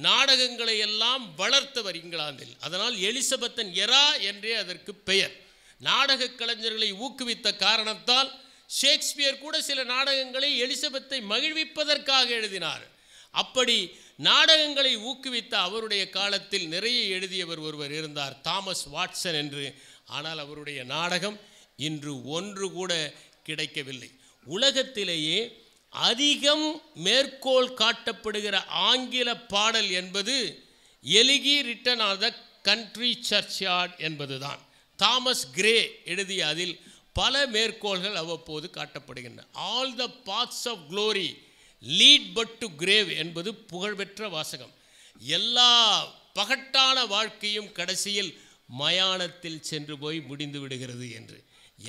நாடகங்களை எல்லாம் வளர்த்தவர் இங்கிலாந்தில். அதனால் எலிசபெத்தன் எரா என்றே அதற்கு பெயர். நாடக கலைஞர்களை ஊக்குவித்த காரணத்தால் ஷேக்ஸ்பியர் கூட சில நாடகங்களை எலிசபெத்தை மகிழ்விப்பதற்காக எழுதினார். அப்படி நாடகங்களை ஊக்குவித்த அவருடைய காலத்தில் நிறைய எழுதியவர் ஒருவர் இருந்தார், தாமஸ் வாட்சன் என்று. ஆனால் அவருடைய நாடகம் இன்று ஒன்று கூட கிடைக்கவில்லை. உலகத்திலேயே அதிகம் மேற்கோள் காட்டப்படுகிற ஆங்கில பாடல் என்பது elegy written on the country churchyard என்பதுதான். தாமஸ் கிரே எழுதிய அதில் பல மேற்கோள்கள் அவ்வப்போது காட்டப்படுகின்றன. All the paths of glory lead but to grave என்பது புகழ்பெற்ற வாசகம். எல்லா பகட்டான வாழ்க்கையும் கடைசியில் மயானத்தில் சென்று போய் முடிந்து விடுகிறது என்று.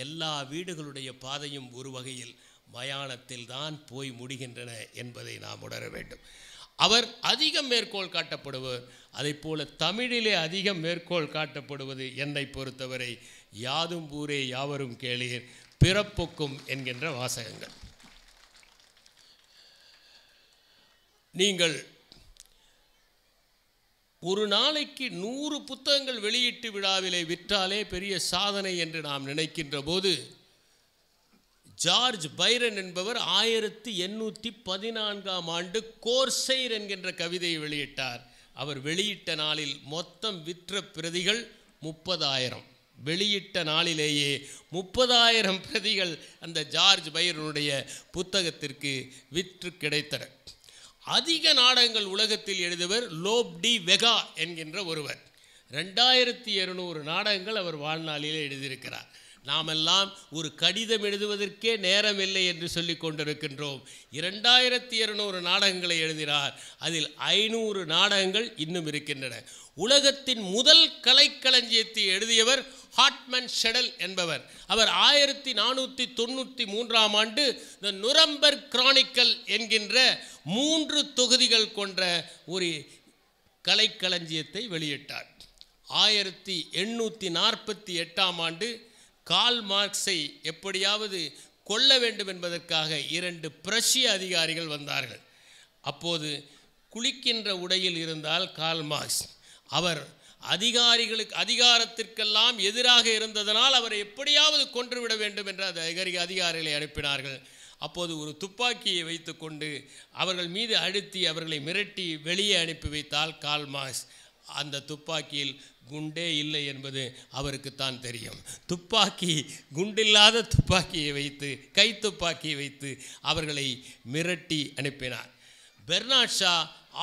எல்லா வீடுகளுடைய பாதையும் ஒரு வகையில் மயானத்தில் தான் போய் முடிகின்றன என்பதை நாம் உணர வேண்டும். அவர் அதிகம் மேற்கோள் காட்டப்படுவர். அதை போல தமிழிலே அதிகம் மேற்கோள் காட்டப்படுவது என்னை பொறுத்தவரை யாதும் ஊரே யாவரும் கேளீர், பிறப்புக்கும் என்கின்ற வாசகங்கள். நீங்கள் ஒரு நாளைக்கு 100 புத்தகங்கள் வெளியீட்டு விழாவிலே விற்றாலே பெரிய சாதனை என்று நாம் நினைக்கின்ற போது, ஜார்ஜ் பைரன் என்பவர் 1814ஆம் ஆண்டு கோர்செய்ர் என்கின்ற கவிதையை வெளியிட்டார். அவர் வெளியிட்ட நாளில் மொத்தம் விற்ற பிரதிகள் 30,000. வெளியிட்ட நாளிலேயே 30,000 பிரதிகள் அந்த ஜார்ஜ் பைரனுடைய புத்தகத்திற்கு விற்று கிடைத்தன. அதிக நாடகங்கள் உலகத்தில் எழுதியவர் லோப் டி வெகா என்கின்ற ஒருவர். 2200 நாடகங்கள் அவர் வாழ்நாளிலே எழுதியிருக்கிறார். நாமெல்லாம் ஒரு கடிதம் எழுதுவதற்கே நேரம் இல்லை என்று சொல்லி கொண்டிருக்கின்றோம். 2200 நாடகங்களை எழுதினார். அதில் 500 நாடகங்கள் இன்னும் இருக்கின்றன. உலகத்தின் முதல் கலைக்களஞ்சியத்தை எழுதியவர் ஹார்ட்மன் ஷெடல் என்பவர். அவர் 1493ஆம் ஆண்டு த நுரம்பர்க் கிரானிக்கல் என்கின்ற 3 தொகுதிகள் கொண்ட ஒரு கலைக்களஞ்சியத்தை வெளியிட்டார். 1848ஆம் ஆண்டு கார்ல் மார்க்ஸை எப்படியாவது கொல்ல வேண்டும் என்பதற்காக 2 பிரஷ்ய அதிகாரிகள் வந்தார்கள். அப்போது குளிக்கின்ற உடையில் இருந்தால் கார்ல் மார்க்ஸ். அவர் அதிகாரத்திற்கெல்லாம் எதிராக இருந்ததனால் அவரை எப்படியாவது கொன்றுவிட வேண்டும் என்று அந்த அதிகாரிகளை அனுப்பினார்கள். அப்போது ஒரு துப்பாக்கியை வைத்துக்கொண்டு அவர்கள் மீது அழுத்தி அவர்களை மிரட்டி வெளியே அனுப்பி வைத்தால் கார்ல் மார்க்ஸ். அந்த துப்பாக்கியில் குண்டே இல்லை என்பது அவருக்குத்தான் தெரியும். குண்டில்லாத துப்பாக்கியை வைத்து, கை துப்பாக்கியை வைத்து அவர்களை மிரட்டி அனுப்பினார். Bernard Shaw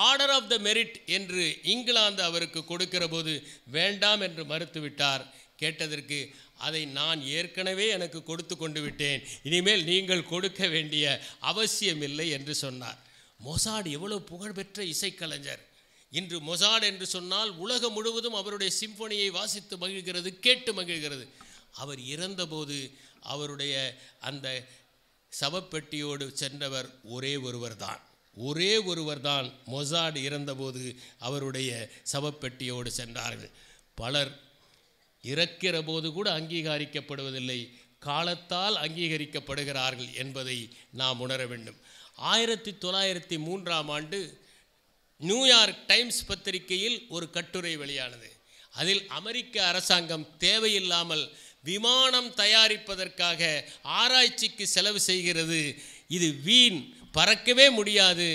order of the merit என்று இங்கிலாந்து அவருக்கு கொடுக்கிற போது வேண்டாம் என்று மறுத்துவிட்டார். கேட்டதற்கு அதை நான் ஏற்கனவே எனக்கு கொடுத்து கொண்டு விட்டேன், இனிமேல் நீங்கள் கொடுக்க வேண்டிய அவசியமில்லை என்று சொன்னார். மொசாட் எவ்வளவு புகழ்பெற்ற இசைக்கலைஞர். இன்று மொசாட் என்று சொன்னால் உலகம் முழுவதும் அவருடைய சிம்பொனியை வாசித்து மகிழ்கிறது, கேட்டு மகிழ்கிறது. அவர் இறந்தபோது அவருடைய அந்த சவப்பெட்டியோடு சென்றவர் ஒரே ஒருவர் தான். மொசாட் இறந்தபோது அவருடைய சவப்பெட்டியோடு சென்றார்கள். பலர் இறக்கிற போது கூட அங்கீகரிக்கப்படுவதில்லை, காலத்தால் அங்கீகரிக்கப்படுகிறார்கள் என்பதை நாம் உணர வேண்டும். 1903ஆம் ஆண்டு நியூயார்க் டைம்ஸ் பத்திரிகையில் ஒரு கட்டுரை வெளியானது. அதில் அமெரிக்க அரசாங்கம் தேவையில்லாமல் விமானம் தயாரிப்பதற்காக ஆராய்ச்சிக்கு செலவு செய்கிறது, இது வீண், பறக்கவே முடியாது,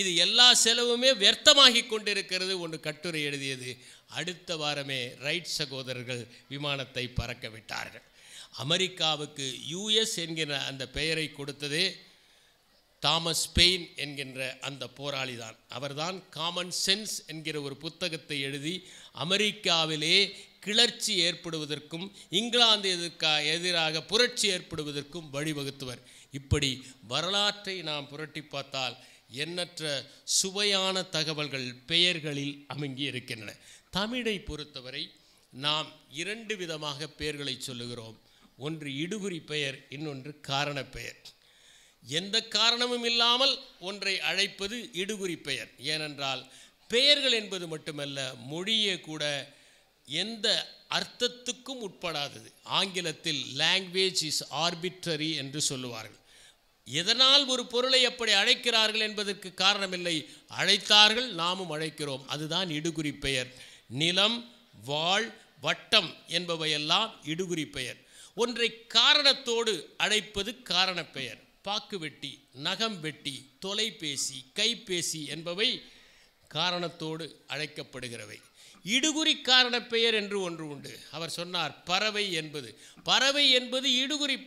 இது எல்லா செலவுமே வியர்த்தமாகி கொண்டிருக்கிறது ஒன்று கட்டுரை எழுதியது. அடுத்த வாரமே ரைட் சகோதரர்கள் விமானத்தை பறக்க விட்டார்கள். அமெரிக்காவுக்கு யுஎஸ் என்கிற அந்த பெயரை கொடுத்ததே தாமஸ் பெயின் என்கின்ற அந்த போராளி தான். அவர்தான் காமன் சென்ஸ் என்கிற ஒரு புத்தகத்தை எழுதி அமெரிக்காவிலே கிளர்ச்சி ஏற்படுவதற்கும் இங்கிலாந்து எதிராக புரட்சி ஏற்படுவதற்கும் வழிவகுத்தவர். இப்படி வரலாற்றை நாம் புரட்டி பார்த்தால் எண்ணற்ற சுவையான தகவல்கள் பெயர்களில் அமுங்கி இருக்கின்றன. தமிழை பொறுத்தவரை நாம் 2 விதமாக பெயர்களை சொல்லுகிறோம். ஒன்று இடுகுறி பெயர், இன்னொன்று காரண பெயர். எந்த காரணமும் இல்லாமல் ஒன்றை அழைப்பது இடுகுறி பெயர். ஏனென்றால் பெயர்கள் என்பது மட்டுமல்ல, மொழியே கூட எந்த அர்த்தத்துக்கும் உட்படாதது. ஆங்கிலத்தில் லாங்குவேஜ் இஸ் ஆர்பிட்ரரி என்று சொல்லுவார்கள். எதனால் ஒரு பொருளை அப்படி அழைக்கிறார்கள் என்பதற்கு காரணமில்லை, அழைத்தார்கள், நாமும் அழைக்கிறோம். அதுதான் இடுகுறி பெயர். நிலம், வாழ், வட்டம் என்பவையெல்லாம் இடுகுறி பெயர். ஒன்றை காரணத்தோடு அழைப்பது காரண பெயர். பாக்கு வெட்டி, நகம் வெட்டி, தொலைபேசி, கைபேசி என்பவை காரணத்தோடு அழைக்கப்படுகிறவை. இடுகுறி காரண பெயர் என்று ஒன்று உண்டு. அவர் சொன்னார் பறவை என்பது இடுகுறி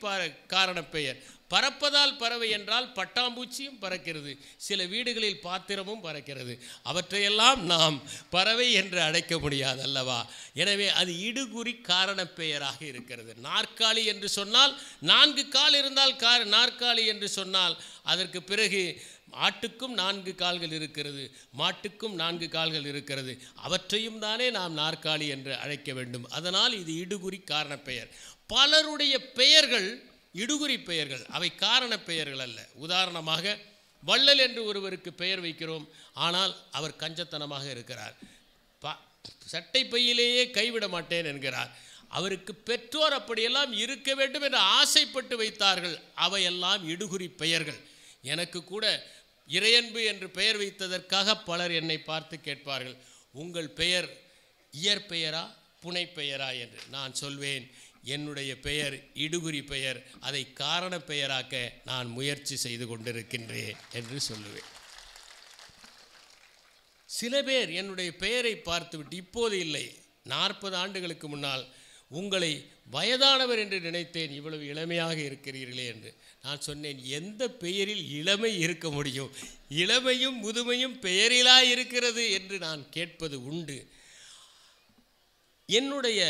காரண பெயர். பறப்பதால் பறவை என்றால் பட்டாம்பூச்சியும் பறக்கிறது, சில வீடுகளில் பாத்திரமும் பறக்கிறது. அவற்றையெல்லாம் நாம் பறவை என்று அழைக்க முடியாது அல்லவா? எனவே அது இடுகுறி காரண பெயராக இருக்கிறது. நாற்காலி என்று சொன்னால் 4 கால் இருந்தால் நாற்காலி என்று சொன்னால், அதற்கு பிறகு ஆட்டுக்கும் 4 கால்கள் இருக்கிறது, மாட்டுக்கும் 4 கால்கள் இருக்கிறது. அவற்றையும் தானே நாம் நாற்காலி என்று அழைக்க வேண்டும். அதனால் இது இடுகுறி காரண பெயர். பலருடைய பெயர்கள் இடுகுறி பெயர்கள், அவை காரண பெயர்கள் அல்ல. உதாரணமாக வள்ளல் என்று ஒருவருக்கு பெயர் வைக்கிறோம், ஆனால் அவர் கஞ்சத்தனமாக இருக்கிறார், சட்டை பையிலேயே கைவிட மாட்டேன் என்கிறார். அவருக்கு பெற்றோர் அப்படியெல்லாம் இருக்க வேண்டும் என்று ஆசைப்பட்டு வைத்தார்கள். அவையெல்லாம் இடுகுறி பெயர்கள். எனக்கு கூட இறையன்பு என்று பெயர் வைத்ததற்காக பலர் என்னை பார்த்து கேட்பார்கள், உங்கள் பெயர் இயற்பெயரா புனைப்பெயரா என்று. நான் சொல்வேன், என்னுடைய பெயர் இடுகுறி பெயர், அதை காரண பெயராக்க நான் முயற்சி செய்து கொண்டிருக்கின்றேன் என்று சொல்லுவேன். சில பேர் என்னுடைய பெயரை பார்த்துவிட்டு, இப்போது இல்லை, 40 ஆண்டுகளுக்கு முன்னால் உங்களை வயதானவர் என்று நினைத்தேன், இவ்வளவு இளமையாக இருக்கிறீர்களே என்று. நான் சொன்னேன், எந்த பெயரில் இளமை இருக்க முடியும்? இளமையும் முதுமையும் பெயரிலா இருக்கிறது என்று நான் கேட்பது உண்டு. என்னுடைய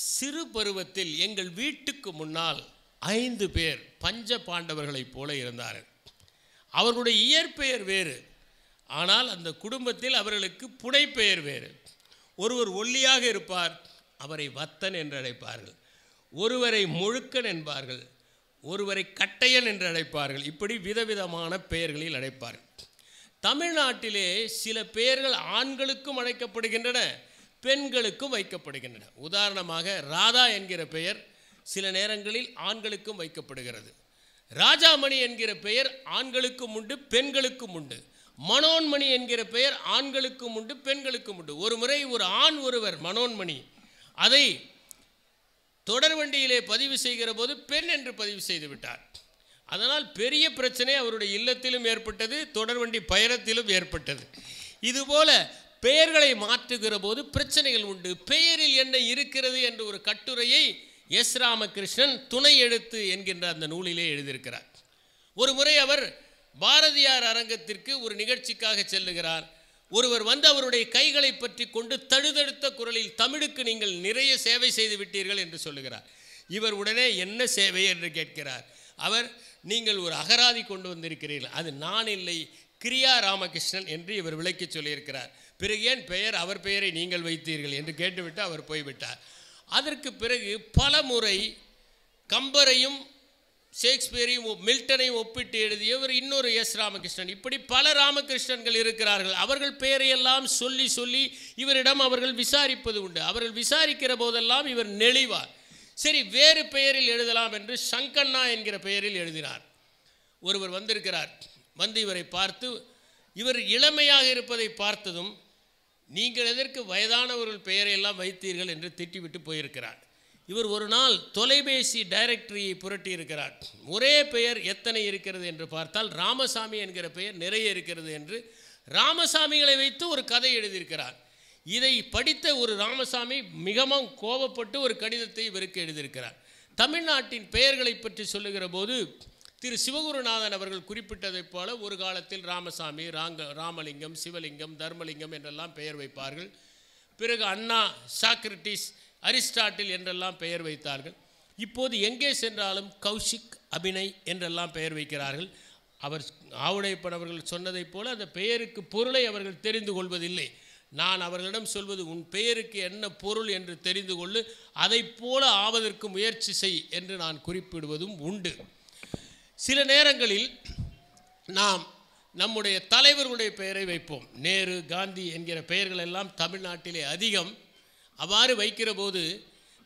சிறு பருவத்தில் எங்கள் வீட்டுக்கு முன்னால் 5 பேர் பஞ்ச பாண்டவர்களைப் போல இருந்தார்கள். அவர்களுடைய இயற்பெயர் வேறு, ஆனால் அந்த குடும்பத்தில் அவர்களுக்கு புனைப்பெயர் வேறு. ஒருவர் ஒல்லியாக இருப்பார், அவரை வத்தன் என்று அழைப்பார்கள். ஒருவரை முழுக்கன் என்பார்கள், ஒருவரை கட்டையன் என்று அழைப்பார்கள். இப்படி விதவிதமான பெயர்களில் அழைப்பார்கள். தமிழ்நாட்டிலே சில பெயர்கள் ஆண்களுக்கும் அழைக்கப்படுகின்றன, பெண்களுக்கும் வைக்கப்படுகின்றன. உதாரணமாக ராதா என்கிற பெயர் சில நேரங்களில் ஆண்களுக்கும் வைக்கப்படுகிறது. ராஜாமணி என்கிற பெயர் ஆண்களுக்கும் உண்டு, பெண்களுக்கும் உண்டு. மனோன்மணி என்கிற பெயர் ஆண்களுக்கும் உண்டு, பெண்களுக்கும் உண்டு. ஒரு முறை ஒரு ஆண் ஒருவர் மனோன்மணி, அதை தொடர்வண்டியிலே பதிவு செய்கிற போது பெண் என்று பதிவு செய்து விட்டார். அதனால் பெரிய பிரச்சனை அவருடைய இல்லத்திலும் ஏற்பட்டது, தொடர்வண்டி பயணத்திலும் ஏற்பட்டது. இதுபோல பெயர்களை மாற்றுகிற போது பிரச்சனைகள் உண்டு. பெயரில் என்ன இருக்கிறது என்ற ஒரு கட்டுரையை எஸ் ராமகிருஷ்ணன் துணை எழுத்து என்கின்ற அந்த நூலிலே எழுதியிருக்கிறார். ஒரு முறை அவர் பாரதியார் அரங்கத்திற்கு ஒரு நிகழ்ச்சிக்காக செல்லுகிறார். ஒருவர் வந்து அவருடைய கைகளை பற்றி கொண்டு தழுதழுத்த குரலில், தமிழுக்கு நீங்கள் நிறைய சேவை செய்து விட்டீர்கள் என்று சொல்லுகிறார். இவர் உடனே என்ன சேவை என்று கேட்கிறார். அவர், நீங்கள் ஒரு அகராதி கொண்டு வந்திருக்கிறீர்கள், அது நான் இல்லை, கிரியா ராமகிருஷ்ணன் என்று இவர் விளக்கி சொல்லியிருக்கிறார். பிறகு ஏன் பெயர் அவர் பெயரை நீங்கள் வைத்தீர்கள் என்று கேட்டுவிட்டு அவர் போய்விட்டார். அதற்கு பிறகு பல முறை கம்பரையும் ஷேக்ஸ்பியரையும் மில்டனையும் ஒப்பிட்டு எழுதியவர் இன்னொரு எஸ் ராமகிருஷ்ணன். இப்படி பல ராமகிருஷ்ணன்கள் இருக்கிறார்கள். அவர்கள் பெயரையெல்லாம் சொல்லி சொல்லி இவரிடம் அவர்கள் விசாரிப்பது உண்டு. அவர்கள் விசாரிக்கிற போதெல்லாம் இவர் நெளிவார். சரி, வேறு பெயரில் எழுதலாம் என்று சங்கண்ணா என்கிற பெயரில் எழுதினார். ஒருவர் வந்திருக்கிறார். வந்து இவரை பார்த்து, இவர் இளமையாக இருப்பதை பார்த்ததும், நீங்கள் எதற்கு வயதானவர்கள் பெயரையெல்லாம் வைத்தீர்கள் என்று திட்டிவிட்டு போயிருக்கிறார். இவர் ஒரு நாள் தொலைபேசி டைரக்டரியை புரட்டி இருக்கிறார். ஒரே பெயர் எத்தனை இருக்கிறது என்று பார்த்தால் ராமசாமி என்கிற பெயர் நிறைய இருக்கிறது என்று ராமசாமிகளை வைத்து ஒரு கதை எழுதியிருக்கிறார். இதை படித்த ஒரு ராமசாமி மிகவும் கோபப்பட்டு ஒரு கடிதத்தை இவருக்கு எழுதியிருக்கிறார். தமிழ்நாட்டின் பெயர்களை பற்றி சொல்லுகிற போது திரு சிவகுருநாதன் அவர்கள் குறிப்பிட்டதைப் போல ஒரு காலத்தில் ராமசாமி, ராமலிங்கம், சிவலிங்கம், தர்மலிங்கம் என்றெல்லாம் பெயர் வைப்பார்கள். பிறகு அண்ணா, சாக்ரட்டிஸ், அரிஸ்டாட்டில் என்றெல்லாம் பெயர் வைத்தார்கள். இப்போது எங்கே சென்றாலும் கௌஷிக், அபிநய் என்றெல்லாம் பெயர் வைக்கிறார்கள். அவர் ஆவுடையப்பன் அவர்கள் சொன்னதைப் போல அந்த பெயருக்கு பொருளை அவர்கள் தெரிந்து கொள்வதில்லை. நான் அவர்களிடம் சொல்வது, உன் பெயருக்கு என்ன பொருள் என்று தெரிந்து கொள்ளு, அதை போல ஆவதற்கு முயற்சி செய் என்று நான் குறிப்பிடுவதும் உண்டு. சில நேரங்களில் நாம் நம்முடைய தலைவர்களுடைய பெயரை வைப்போம். நேரு, காந்தி என்கிற பெயர்கள் எல்லாம் தமிழ்நாட்டிலே அதிகம். அவ்வாறு வைக்கிற போது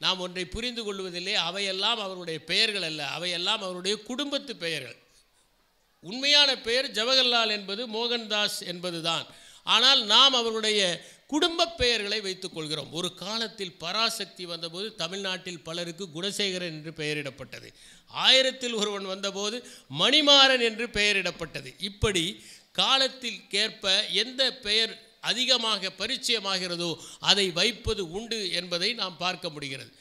நாம் ஒன்றை புரிந்து கொள்வதில்லை. அவையெல்லாம் அவருடைய பெயர்கள் அல்ல, அவையெல்லாம் அவருடைய குடும்பத்து பெயர்கள். உண்மையான பெயர் ஜவஹர்லால் என்பது, மோகன்தாஸ் என்பது தான். ஆனால் நாம் அவருடைய குடும்ப பெயர்களை வைத்துக் கொள்கிறோம். ஒரு காலத்தில் பராசக்தி வந்தபோது தமிழ்நாட்டில் பலருக்கு குணசேகரன் என்று பெயரிடப்பட்டது. 1000 ஒருவன் வந்தபோது மணிமாறன் என்று பெயரிடப்பட்டது. இப்படி காலத்தில் கேற்ப எந்த பெயர் அதிகமாக பரிச்சயமாகிறதோ அதை வைப்பது உண்டு என்பதை நாம் பார்க்க முடிகிறது.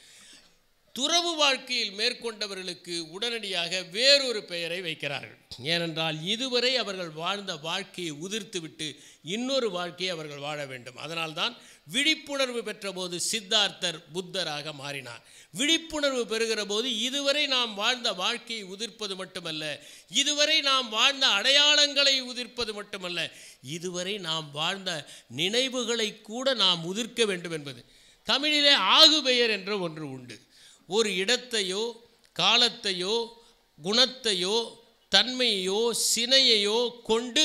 துறவு வாழ்க்கையில் மேற்கொண்டவர்களுக்கு உடனடியாக வேறொரு பெயரை வைக்கிறார்கள். ஏனென்றால் இதுவரை அவர்கள் வாழ்ந்த வாழ்க்கையை உதிர்த்துவிட்டு இன்னொரு வாழ்க்கையை அவர்கள் வாழ வேண்டும். அதனால்தான் விழிப்புணர்வு பெற்ற போது சித்தார்த்தர் புத்தராக மாறினார். விழிப்புணர்வு பெறுகிற போது இதுவரை நாம் வாழ்ந்த வாழ்க்கையை உதிர்ப்பது மட்டுமல்ல, இதுவரை நாம் வாழ்ந்த அடையாளங்களை உதிர்ப்பது மட்டுமல்ல, இதுவரை நாம் வாழ்ந்த நினைவுகளை கூட நாம் உதிர்க்க வேண்டும் என்பது. தமிழிலே ஆகுபெயர் என்ற ஒன்று உண்டு. ஒரு இடத்தையோ காலத்தையோ குணத்தையோ தன்மையோ சினையையோ கொண்டு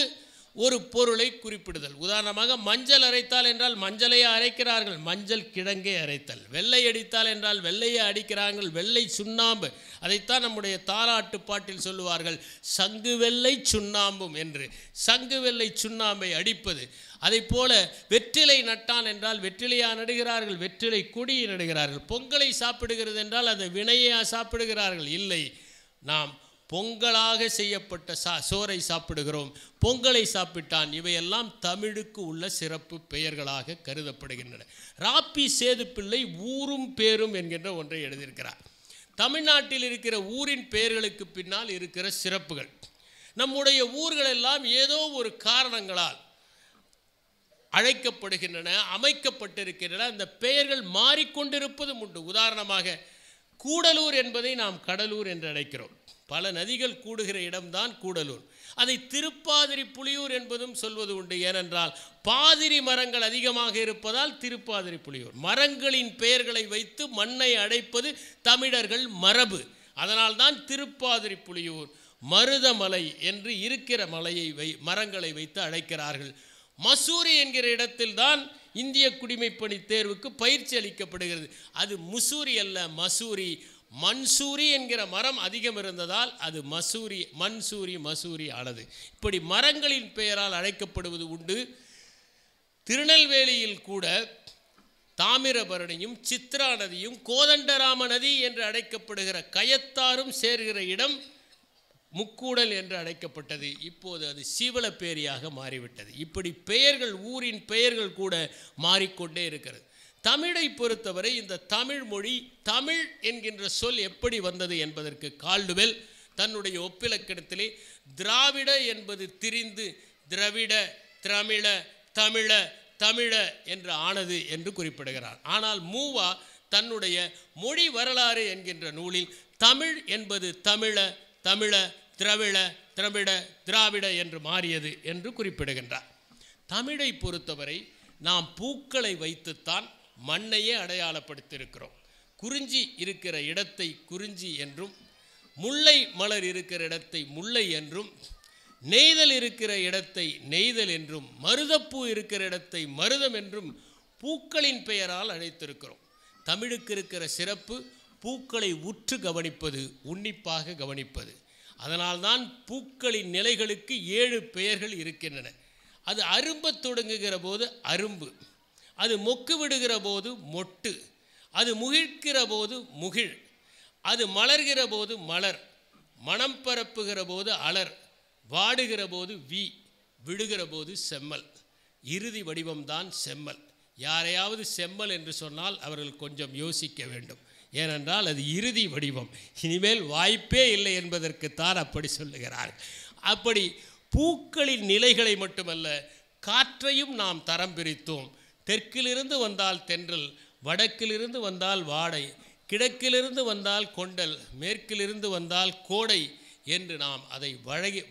ஒரு பொருளை குறிப்பிடுதல். உதாரணமாக மஞ்சள் அரைத்தால் என்றால் மஞ்சளையே அரைக்கிறார்கள், மஞ்சள் கிழங்கை அரைத்தல். வெள்ளை அடித்தால் என்றால் வெள்ளையை அடிக்கிறார்கள், வெள்ளை சுண்ணாம்பு. அதைத்தான் நம்முடைய தாலாட்டு பாட்டில் சொல்லுவார்கள், சங்கு வெள்ளை சுண்ணாம்பும் என்று. சங்கு வெள்ளை சுண்ணாம்பை அடிப்பது. அதை போல வெற்றிலை நட்டான் என்றால் வெற்றிலையா நடுகிறார்கள், வெற்றிலை கொடியை நடுகிறார்கள். பொங்கலை சாப்பிடுகிறது என்றால் அந்த வினையா சாப்பிடுகிறார்கள்? இல்லை, நாம் பொங்கலாக செய்யப்பட்ட சோறை சாப்பிடுகிறோம், பொங்கலை சாப்பிட்டான். இவையெல்லாம் தமிழுக்கு உள்ள சிறப்பு பெயர்களாக கருதப்படுகின்றன. ராப்பி சேதுப்பிள்ளை ஊரும் பேரும் என்கின்ற ஒன்றை எழுதியிருக்கிறார். தமிழ்நாட்டில் இருக்கிற ஊரின் பெயர்களுக்கு பின்னால் இருக்கிற சிறப்புகள். நம்முடைய ஊர்கள் எல்லாம் ஏதோ ஒரு காரணங்களால் அழைக்கப்படுகின்றன, அமைக்கப்பட்டிருக்கின்றன. அந்த பெயர்கள் மாறிக்கொண்டிருப்பதும் உண்டு. உதாரணமாக கூடலூர் என்பதை நாம் கடலூர் என்று அழைக்கிறோம். பல நதிகள் கூடுகிற இடம்தான் கூடலூர். அதை திருப்பாதிரி புலியூர் என்பதும் சொல்வது உண்டு. ஏனென்றால் பாதிரி மரங்கள் அதிகமாக இருப்பதால் திருப்பாதிரி புலியூர். மரங்களின் பெயர்களை வைத்து மண்ணை அடைப்பது தமிழர்கள் மரபு. அதனால்தான் திருப்பாதிரி புலியூர், மருதமலை என்று இருக்கிற மலையை மரங்களை வைத்து அழைக்கிறார்கள். மசூரி என்கிற இடத்தில் தான் இந்திய குடிமைப்பணி தேர்வுக்கு பயிற்சி அளிக்கப்படுகிறது. அது முசூரி அல்ல, மசூரி. மன்சூரி என்கிற மரம் அதிகம் இருந்ததால் அது மசூரி, மன்சூரி, மசூரி ஆனது. இப்படி மரங்களின் பெயரால் அழைக்கப்படுவது உண்டு. திருநெல்வேலியில் கூட தாமிரபரணியும் சித்ரா நதியும் கோதண்டராம நதி என்று அழைக்கப்படுகிற கயத்தாரும் சேர்கிற இடம் முக்கூடல் என்று அழைக்கப்பட்டது. இப்போது அது சீவலப்பேரியாக மாறிவிட்டது. இப்படி பெயர்கள், ஊரின் பெயர்கள் கூட மாறிக்கொண்டே இருக்கிறது. தமிழை பொறுத்தவரை இந்த தமிழ் மொழி, தமிழ் என்கின்ற சொல் எப்படி வந்தது என்பதற்கு கால்டுவெல் தன்னுடைய ஒப்பிலக்கணத்திலே திராவிட என்பது திரிந்து திரவிட, திரமிழ, தமிழ, தமிழ என்று ஆனது என்று குறிப்பிடுகிறார். ஆனால் மூவா தன்னுடைய மொழி வரலாறு என்கின்ற நூலில் தமிழ் என்பது தமிழ, தமிழ, திரவிட, திரமிட, திராவிட என்று மாறியது என்று குறிப்பிடுகின்றார். தமிழை பொறுத்தவரை நாம் பூக்களை வைத்துத்தான் மண்ணையே அடையாளப்படுத்தியிருக்கிறோம். குறிஞ்சி இருக்கிற இடத்தை குறிஞ்சி என்றும், முல்லை மலர் இருக்கிற இடத்தை முல்லை என்றும், நெய்தல் இருக்கிற இடத்தை நெய்தல் என்றும், மருதப்பூ இருக்கிற இடத்தை மருதம் என்றும் பூக்களின் பெயரால் அழைத்திருக்கிறோம். தமிழுக்கு இருக்கிற சிறப்பு பூக்களை உற்று கவனிப்பது, உன்னிப்பாக கவனிப்பது. அதனால்தான் பூக்களின் நிலைகளுக்கு 7 பெயர்கள் இருக்கின்றன. அது அரும்ப தொடங்குகிற போது அரும்பு, அது மொக்கு விடுகிற போது மொட்டு, அது முகிழ்கிற போது முகிழ், அது மலர்கிற போது மலர், மனம் பரப்புகிற போது அலர், வாடுகிற போது வி, விடுகிற போது செம்மல். இறுதி வடிவம்தான் செம்மல். யாரையாவது செம்மல் என்று சொன்னால் அவர்கள் கொஞ்சம் யோசிக்க வேண்டும். ஏனென்றால் அது இறுதி வடிவம், இனிமேல் வாய்ப்பே இல்லை என்பதற்குத்தான் அப்படி சொல்லுகிறார். அப்படி பூக்களின் நிலைகளை மட்டுமல்ல, காற்றையும் நாம் தரம் பிரித்தோம். தெற்கிலிருந்து வந்தால் தென்றல், வடக்கிலிருந்து வந்தால் வாடை, கிழக்கிலிருந்து வந்தால் கொண்டல், மேற்கிலிருந்து வந்தால் கோடை என்று நாம் அதை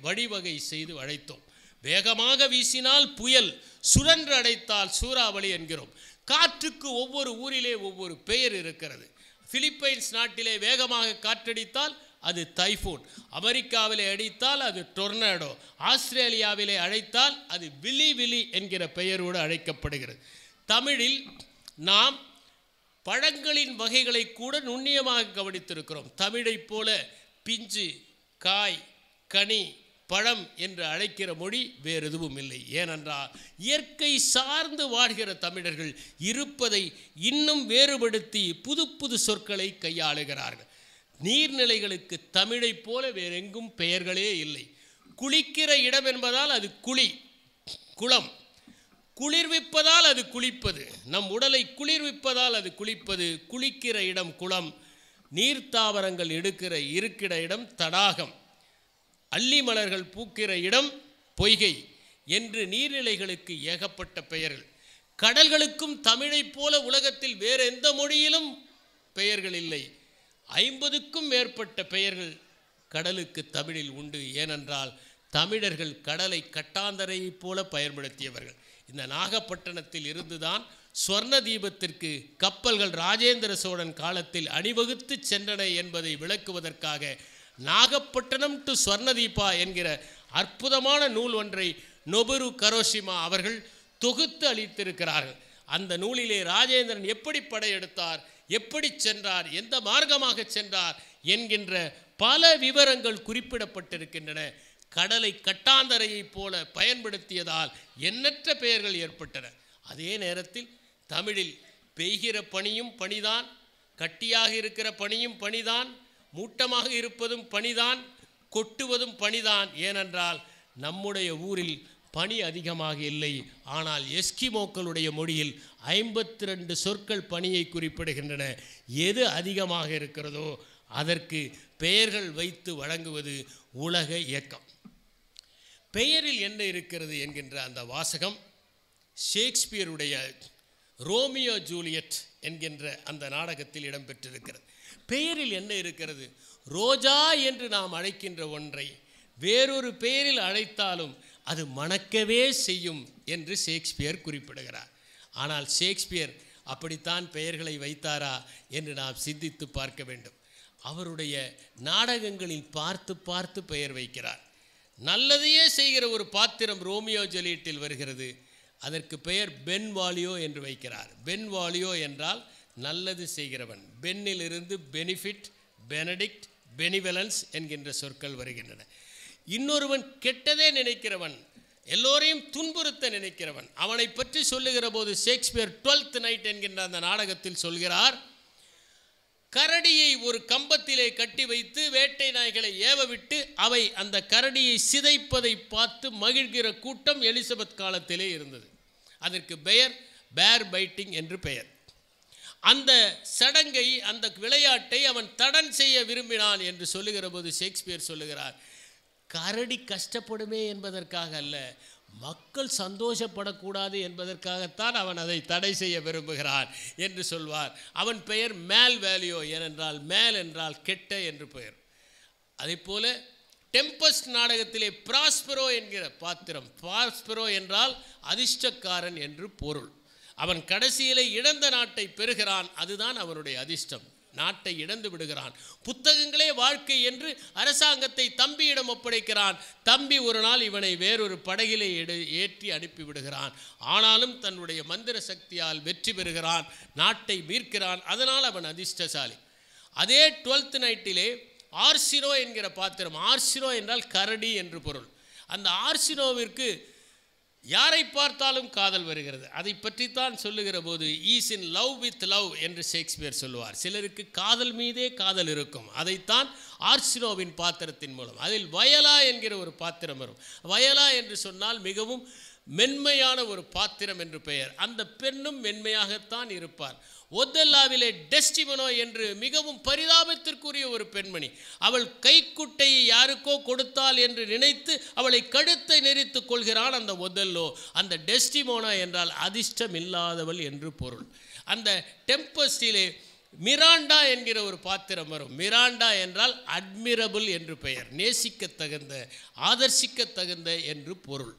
வழிவகை செய்து அழைத்தோம். வேகமாக வீசினால் புயல், சுழன்று அடைத்தால் சூறாவளி என்கிறோம். காற்றுக்கு ஒவ்வொரு ஊரிலே ஒவ்வொரு பெயர் இருக்கிறது. பிலிப்பைன்ஸ் நாட்டிலே வேகமாக காற்றடித்தால் அது தைஃபூன், அமெரிக்காவிலே அடித்தால் அது டொர்னாடோ, ஆஸ்திரேலியாவிலே அழைத்தால் அது விலி விலி என்கிற பெயரோடு அழைக்கப்படுகிறது. தமிழில் நாம் பழங்களின் வகைகளை கூட நுண்ணியமாக கவனித்திருக்கிறோம். தமிழைப் போல பிஞ்சு, காய், கனி, பழம் என்று அழைக்கிற மொழி வேறு எதுவும் இல்லை. ஏனென்றால் இயற்கை சார்ந்து வாழ்கிற தமிழர்கள் இருப்பதை இன்னும் வேறுபடுத்தி புது புது சொற்களை கையாளுகிறார்கள். நீர்நிலைகளுக்கு தமிழைப் போல வேறெங்கும் பெயர்களே இல்லை. குளிக்கிற இடம் என்பதால் அது குளி, குளம். குளிர்விப்பதால் அது குளிப்பது, நம் உடலை குளிர்விப்பதால் அது குளிப்பது. குளிக்கிற இடம் குளம், நீர்த்தாவரங்கள் இருக்கிற இடம் தடாகம், அள்ளி மலர்கள் பூக்கிற இடம் பொய்கை என்று நீர்நிலைகளுக்கு ஏகப்பட்ட பெயர்கள். கடல்களுக்கும் தமிழைப் போல உலகத்தில் வேறு எந்த மொழியிலும் பெயர்கள் இல்லை. 50க்கும் மேற்பட்ட பெயர்கள் கடலுக்கு தமிழில் உண்டு. ஏனென்றால் தமிழர்கள் கடலை கட்டாந்தரையைப் போல பயன்படுத்தியவர்கள். இந்த நாகப்பட்டினத்தில் இருந்துதான் ஸ்வர்ண தீபத்திற்கு கப்பல்கள் ராஜேந்திர சோழன் காலத்தில் அணிவகுத்து சென்றன என்பதை விளக்குவதற்காக நாகப்பட்டினம் டு ஸ்வர்ணதீபா என்கிற அற்புதமான நூல் ஒன்றை நொபுரு கரோஷிமா அவர்கள் தொகுத்து அளித்திருக்கிறார்கள். அந்த நூலிலே ராஜேந்திரன் எப்படி படையெடுத்தார், எப்படி சென்றார், எந்த மார்க்கமாக சென்றார் என்கின்ற பல விவரங்கள் குறிப்பிடப்பட்டிருக்கின்றன. கடலை கட்டாந்தரையைப் போல பயன்படுத்தியதால் எண்ணற்ற பெயர்கள் ஏற்பட்டன. அதே நேரத்தில் தமிழில் பெய்கிற பனியும் பனிதான், கட்டியாக இருக்கிற பனியும் பனிதான், மூட்டமாக இருப்பதும் பனிதான், கொட்டுவதும் பனிதான். ஏனென்றால் நம்முடைய ஊரில் பனி அதிகமாக இல்லை. ஆனால் எஸ்கிமோக்களுடைய மொழியில் 52 சொற்கள் பனியை குறிப்பிடுகின்றன. எது அதிகமாக இருக்கிறதோ அதற்கு பெயர்கள் வைத்து வழங்குவது உலக இயக்கம். பெயரில் என்ன இருக்கிறது என்கின்ற அந்த வாசகம் ஷேக்ஸ்பியருடைய ரோமியோ ஜூலியட் என்கின்ற அந்த நாடகத்தில் இடம்பெற்றிருக்கிறது. பெயரில் என்ன இருக்கிறது? ரோஜா என்று நாம் அழைக்கின்ற ஒன்றை வேறொரு பெயரில் அழைத்தாலும் அது மணக்கவே செய்யும் என்று ஷேக்ஸ்பியர் குறிப்பிடுகிறார். ஆனால் ஷேக்ஸ்பியர் அப்படித்தான் பெயர்களை வைத்தாரா என்று நாம் சிந்தித்து பார்க்க வேண்டும். அவருடைய நாடகங்களில் பார்த்து பார்த்து பெயர் வைக்கிறார். நல்லதையே செய்கிற ஒரு பாத்திரம் ரோமியோ ஜூலியட்டில் வருகிறது, அதற்கு பெயர் பென்வாலியோ என்று வைக்கிறார். பென்வாலியோ என்றால் நல்லது செய்கிறவன். பென்னிலிருந்து பெனிஃபிட், பெனடிக்ட், பெனிவலன்ஸ் என்கின்ற சொற்கள் வருகின்றன. இன்னொருவன் கெட்டதே நினைக்கிறவன், எல்லோரையும் துன்புறுத்த நினைக்கிறவன். அவனை பற்றி சொல்லுகிற போது ஷேக்ஸ்பியர் 12th நைட் என்கின்ற அந்த நாடகத்தில் சொல்கிறார், கரடியை ஒரு கம்பத்திலே கட்டி வைத்து வேட்டை நாய்களை ஏவவிட்டு அவை அந்த கரடியை சிதைப்பதை பார்த்து மகிழ்கிற கூட்டம் எலிசபெத் காலத்திலே இருந்தது. அதற்கு பேர் பைட்டிங் என்று பெயர். அந்த சடங்கை, அந்த விளையாட்டை அவன் தடன் செய்ய விரும்பினான் என்று சொல்லுகிற போது ஷேக்ஸ்பியர் சொல்லுகிறார், கரடி கஷ்டப்படுமே என்பதற்காக அல்ல, மக்கள் சந்தோஷப்படக்கூடாது என்பதற்காகத்தான் அவன் அதை தடை செய்ய விரும்புகிறான் என்று சொல்வார். அவன் பெயர் மேல் வேலியோ, ஏனென்றால் மேல் என்றால் கெட்ட என்று பெயர். அதே போல டெம்பஸ்ட் நாடகத்திலே பிராஸ்பெரோ என்கிற பாத்திரம், பிராஸ்பெரோ என்றால் அதிர்ஷ்டக்காரன் என்று பொருள். அவன் கடைசியிலே இழந்த நாட்டை பெறுகிறான், அதுதான் அவனுடைய அதிர்ஷ்டம். நாட்டை இழந்து விடுகிறான். புத்தகங்களே வாழ்க்கை என்று அரசாங்கத்தை தம்பியிடம் ஒப்படைக்கிறான். தம்பி ஒரு நாள் இவனை வேறொரு படகிலே ஏற்றி அனுப்பி விடுகிறான். ஆனாலும் தன்னுடைய மந்திர சக்தியால் வெற்றி பெறுகிறான், நாட்டை மீட்கிறான். அதனால் அவன் அதிர்ஷ்டசாலி. அதே 12th நைட்டிலே ஆர்சினோ என்கிற பாத்திரம், ஆர்சினோ என்றால் கரடி என்று பொருள். அந்த ஆர்சினோவிற்கு யாரை பார்த்தாலும் காதல் வருகிறது. அதை பற்றித்தான் சொல்லுகிற போது is in love with love என்று ஷேக்ஸ்பியர் சொல்லுவார். சிலருக்கு காதல் மீதே காதல் இருக்கும். அதைத்தான் ஆர்சினோவின் பாத்திரத்தின் மூலம். அதில் வயலா என்கிற ஒரு பாத்திரம் வரும். வயலா என்று சொன்னால் மிகவும் மென்மையான ஒரு பாத்திரம் என்று பெயர். அந்த பெண்ணும் மென்மையாகத்தான் இருப்பார். ஒதெல்லாவிலே டெஸ்டிமோனா என்று மிகவும் பரிதாபத்திற்குரிய ஒரு பெண்மணி. அவள் கைக்குட்டையை யாருக்கோ கொடுத்தாள் என்று நினைத்து அவளை கழுத்தை நெரித்து கொள்கிறான் அந்த ஒதெல்லோ. அந்த டெஸ்டிமோனா என்றால் அதிர்ஷ்டம் இல்லாதவள் என்று பொருள். அந்த டெம்பஸ்டிலே மிராண்டா என்கிற ஒரு பாத்திரம் வரும். மிராண்டா என்றால் அட்மிரபிள் என்று பெயர், நேசிக்க தகுந்த, ஆதர்சிக்க தகுந்த என்று பொருள்.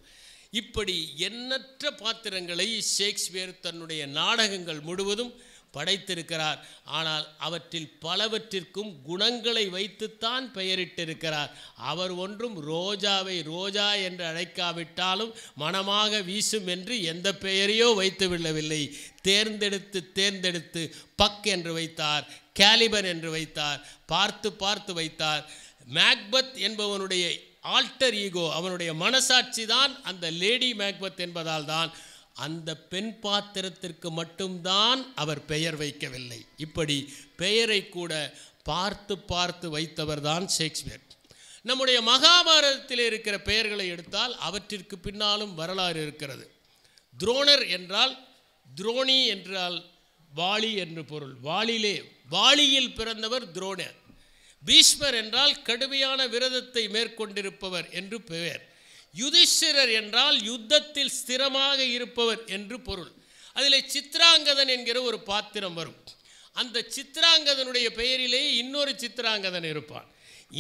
இப்படி எண்ணற்ற பாத்திரங்களை ஷேக்ஸ்பியர் தன்னுடைய நாடகங்கள் முழுவதும் படைத்திருக்கிறார். ஆனால் அவற்றில் பலவற்றிற்கும் குணங்களை வைத்துத்தான் பெயரிட்டிருக்கிறார். அவர் ஒன்றும் ரோஜாவை ரோஜா என்று அழைக்காவிட்டாலும் மனமாக வீசும் என்று எந்த பெயரையோ வைத்து விடவில்லை. தேர்ந்தெடுத்து பக் என்று வைத்தார், கேலிபன் என்று வைத்தார், பார்த்து பார்த்து வைத்தார். மேக்பத் என்பவனுடைய ஆல்டர் ஈகோ, அவனுடைய மனசாட்சி தான் அந்த லேடி மேக்பத் என்பதால் தான் அந்த பெண் பாத்திரத்திற்கு மட்டும்தான் அவர் பெயர் வைக்கவில்லை. இப்படி பெயரை கூட பார்த்து பார்த்து வைத்தவர் தான் ஷேக்ஸ்பியர். நம்முடைய மகாபாரதத்தில் இருக்கிற பெயர்களை எடுத்தால் அவற்றிற்கு பின்னாலும் வரலாறு இருக்கிறது. துரோணர் என்றால் துரோணி என்றால் வாளி என்று பொருள். வாளியில் பிறந்தவர் துரோணர். பீஷ்மர் என்றால் கடுமையான விரதத்தை மேற்கொண்டிருப்பவர் என்று பெயர். யுதிஷ்டிரர் என்றால் யுத்தத்தில் ஸ்திரமாக இருப்பவர் என்று பொருள். அதில் சித்ராங்கதன் என்கிற ஒரு பாத்திரம் வரும். அந்த சித்ராங்கதனுடைய பெயரிலே இன்னொரு சித்ராங்கதன் இருப்பான்.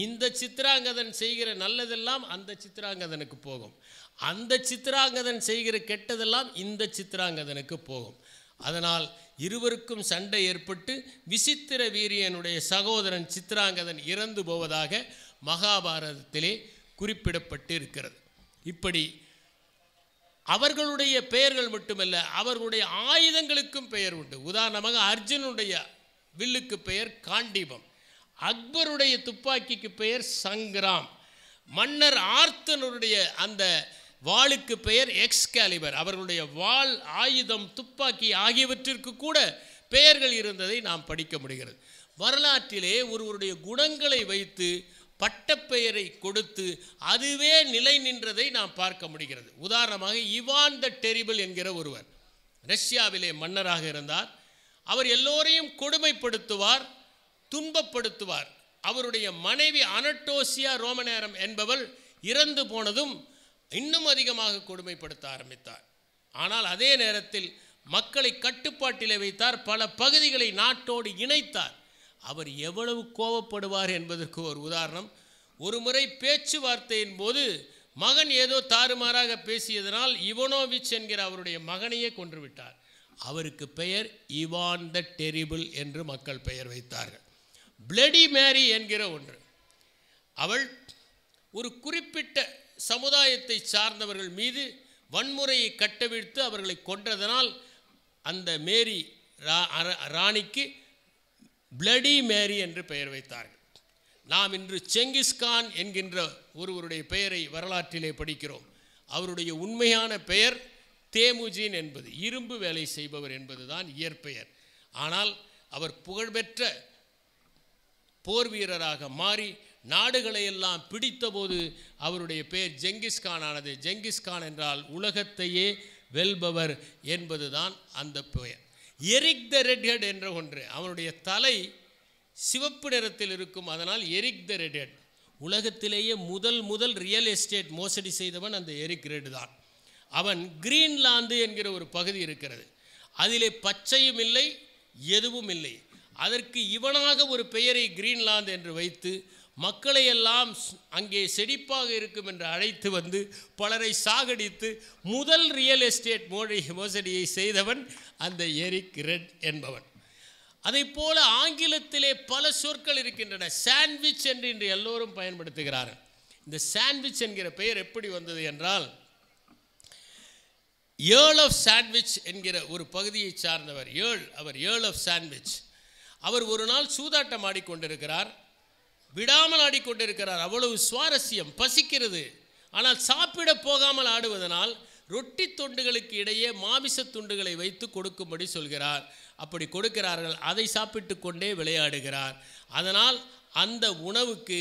இந்த சித்ராங்கதன் செய்கிற நல்லதெல்லாம் அந்த சித்ராங்கதனுக்கு போகும், அந்த சித்ராங்கதன் செய்கிற கெட்டதெல்லாம் இந்த சித்ராங்கதனுக்கு போகும். அதனால் இருவருக்கும் சண்டை ஏற்பட்டு விசித்திர வீரியனுடைய சகோதரன் சித்ராங்கதன் இறந்து போவதாக மகாபாரதத்திலே குறிப்பிடப்பட்டு இருக்கிறது. இப்படி அவர்களுடைய பெயர்கள் மட்டுமல்ல, அவர்களுடைய ஆயுதங்களுக்கும் பெயர் உண்டு. உதாரணமாக அர்ஜுனுடைய வில்லுக்கு பெயர் காண்டீபம், அக்பருடைய துப்பாக்கிக்கு பெயர் சங்கிராம், மன்னர் ஆர்த்தனுடைய அந்த வாளுக்கு பெயர் எக்ஸ்காலிபர். அவர்களுடைய வாள், ஆயுதம், துப்பாக்கி ஆகியவற்றிற்கு கூட பெயர்கள் இருந்ததை நாம் படிக்க முடிகிறது. வரலாற்றிலே ஒருவருடைய குணங்களை வைத்து பட்டப்பெயரை கொடுத்து அதுவே நிலை நின்றதை நாம் பார்க்க முடிகிறது. உதாரணமாக இவான் த டெரிபிள் என்கிற ஒருவர் ரஷ்யாவிலே மன்னராக இருந்தார். அவர் எல்லோரையும் கொடுமைப்படுத்துவார், துன்பப்படுத்துவார். அவருடைய மனைவி அனட்டோசியா ரோமனேரம் என்பவள் இறந்து போனதும் இன்னும் அதிகமாக கொடுமைப்படுத்த ஆரம்பித்தார். ஆனால் அதே நேரத்தில் மக்களை கட்டுப்பாட்டிலே வைத்தார், பல பகுதிகளை நாட்டோடு இணைத்தார். அவர் எவ்வளவு கோபப்படுவார் என்பதற்கு ஒரு உதாரணம், ஒரு முறை பேச்சுவார்த்தையின் போது மகன் ஏதோ தாறுமாறாக பேசியதனால் இவனோவிச் என்கிற அவருடைய மகனையே கொன்றுவிட்டார். அவருக்கு பெயர் இவான் த டெரிபிள் என்று மக்கள் பெயர் வைத்தார்கள். பிளடி மேரி என்கிற ஒன்று, அவள் ஒரு குறிப்பிட்ட சமுதாயத்தை சார்ந்தவர்கள் மீது வன்முறையை கட்டவிழ்த்து அவர்களை கொன்றதனால் அந்த மேரி ராணிக்கு பிளடி மேரி என்று பெயர் வைத்தார்கள். நாம் இன்று செங்கிஸ்கான் என்கின்ற ஒருவருடைய பெயரை வரலாற்றிலே படிக்கிறோம். அவருடைய உண்மையான பெயர் தேமுஜின் என்பது, இரும்பு வேலை செய்பவர் என்பதுதான் இயற்பெயர். ஆனால் அவர் புகழ்பெற்ற போர் வீரராக மாறி நாடுகளையெல்லாம் பிடித்தபோது அவருடைய பெயர் ஜெங்கிஸ்கான் ஆனது. ஜெங்கிஸ்கான் என்றால் உலகத்தையே வெல்பவர் என்பதுதான் அந்த பெயர். எரிக் த ரெட்ஹெட் என்ற ஒன்று, அவனுடைய தலை சிவப்பு நிறத்தில் இருக்கும், அதனால் எரிக் த ரெட்ஹெட். உலகத்திலேயே முதல் ரியல் எஸ்டேட் மோசடி செய்தவன் அந்த எரிக் ரெட் தான். அவன் கிரீன்லாந்து என்கிற ஒரு பகுதி இருக்கிறது, அதிலே பச்சையும் இல்லை எதுவும் இல்லை. அதற்கு இவனாக ஒரு பெயரை கிரீன்லாந்து என்று வைத்து மக்களையெல்லாம் அங்கே செழிப்பாக இருக்கும் என்று அழைத்து வந்து பலரை சாகடித்து முதல் ரியல் எஸ்டேட் மோசடியை செய்தவன் அந்த எரிக் ரெட் என்பவன். அதை போல ஆங்கிலத்திலே பல சொற்கள் இருக்கின்றன. சாண்ட்விச் என்று இன்று எல்லோரும் பயன்படுத்துகிறார்கள். இந்த சாண்ட்விச் என்கிற பெயர் எப்படி வந்தது என்றால், ஏர்ல் ஆஃப் சாண்ட்விச் என்கிற ஒரு பகுதியை சார்ந்தவர் அவர் ஏர்ல் ஆஃப் சாண்ட்விச். அவர் ஒரு நாள் சூதாட்டம் ஆடிக்கொண்டிருக்கிறார், விடாமல் ஆடிக்கொண்டிருக்கிறார். அவ்வளவு சுவாரஸ்யம், பசிக்கிறது. ஆனால் சாப்பிட போகாமல் ஆடுவதனால் ரொட்டி துண்டுகளுக்கு இடையே மாமிச துண்டுகளை வைத்து கொடுக்கும்படி சொல்கிறார். அப்படி கொடுக்கிறார்கள், அதை சாப்பிட்டு கொண்டே விளையாடுகிறார். அதனால் அந்த உணவுக்கு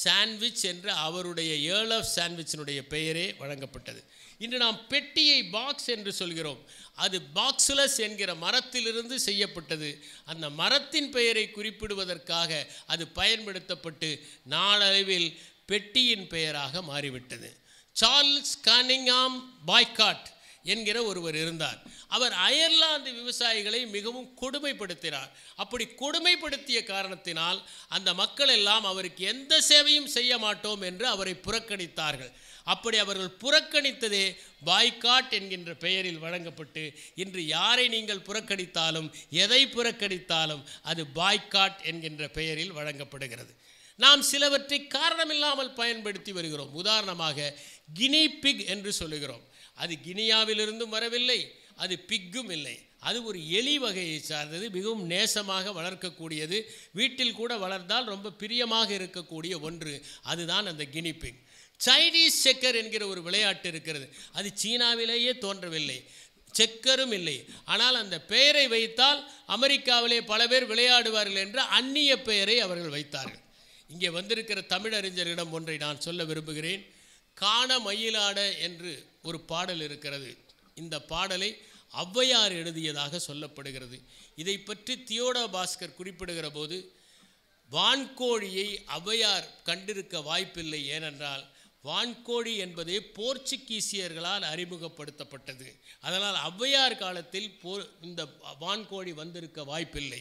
சாண்ட்விச் என்ற அவருடைய ஏர்ல் ஆஃப் சாண்ட்விச்சினுடைய பெயரே வழங்கப்பட்டது. இன்று நாம் பெட்டியை பாக்ஸ் என்று சொல்கிறோம். அது பாக்ஸுலஸ் என்கிற மரத்திலிருந்து செய்யப்பட்டது. அந்த மரத்தின் பெயரை குறிப்பிடுவதற்காக அது பயன்படுத்தப்பட்டு நாளடைவில் பெட்டியின் பெயராக மாறிவிட்டது. சார்ல்ஸ் கனிங்ஹாம் பாய்காட் என்கிற ஒருவர் இருந்தார். அவர் அயர்லாந்து விவசாயிகளை மிகவும் கொடுமைப்படுத்தினார். அப்படி கொடுமைப்படுத்திய காரணத்தினால் அந்த மக்கள் எல்லாம் அவருக்கு எந்த சேவையும் செய்ய மாட்டோம் என்று அவரை புறக்கணித்தார்கள். அப்படி அவர்கள் புறக்கணித்ததே பாய்காட் என்கின்ற பெயரில் வழங்கப்பட்டு இன்று யாரை நீங்கள் புறக்கணித்தாலும் எதை புறக்கணித்தாலும் அது பாய்காட் என்கின்ற பெயரில் வழங்கப்படுகிறது. நாம் சிலவற்றை காரணமில்லாமல் பயன்படுத்தி வருகிறோம். உதாரணமாக கினி பிக் என்று சொல்லுகிறோம். அது கினியாவிலிருந்தும் வரவில்லை, அது பிக்கும் இல்லை. அது ஒரு எலி வகையை சார்ந்தது, மிகவும் நேசமாக வளர்க்கக்கூடியது, வீட்டில் கூட வளர்ந்தால் ரொம்ப பிரியமாக இருக்கக்கூடிய ஒன்று. அதுதான் அந்த கினி பிக். சைனீஸ் செக்கர் என்கிற ஒரு விளையாட்டு இருக்கிறது. அது சீனாவிலேயே தோன்றவில்லை, செக்கரும் இல்லை. ஆனால் அந்த பெயரை வைத்தால் அமெரிக்காவிலே பல பேர் விளையாடுவார்கள் என்ற அந்நிய பெயரை அவர்கள் வைத்தார்கள். இங்கே வந்திருக்கிற தமிழறிஞரிடம் ஒன்றை நான் சொல்ல விரும்புகிறேன். காண மயிலாட என்று ஒரு பாடல் இருக்கிறது. இந்த பாடலை ஔவையார் எழுதியதாக சொல்லப்படுகிறது. இதை பற்றி தியோடோ பாஸ்கர் குறிப்பிடுகிற போது வான்கோழியை ஔவையார் கண்டிருக்க வாய்ப்பில்லை. ஏனென்றால் வான்கோழி என்பதே போர்ச்சுகீசியர்களால் அறிமுகப்படுத்தப்பட்டது. அதனால் ஔவையார் காலத்தில் இந்த வான்கோழி வந்திருக்க வாய்ப்பில்லை.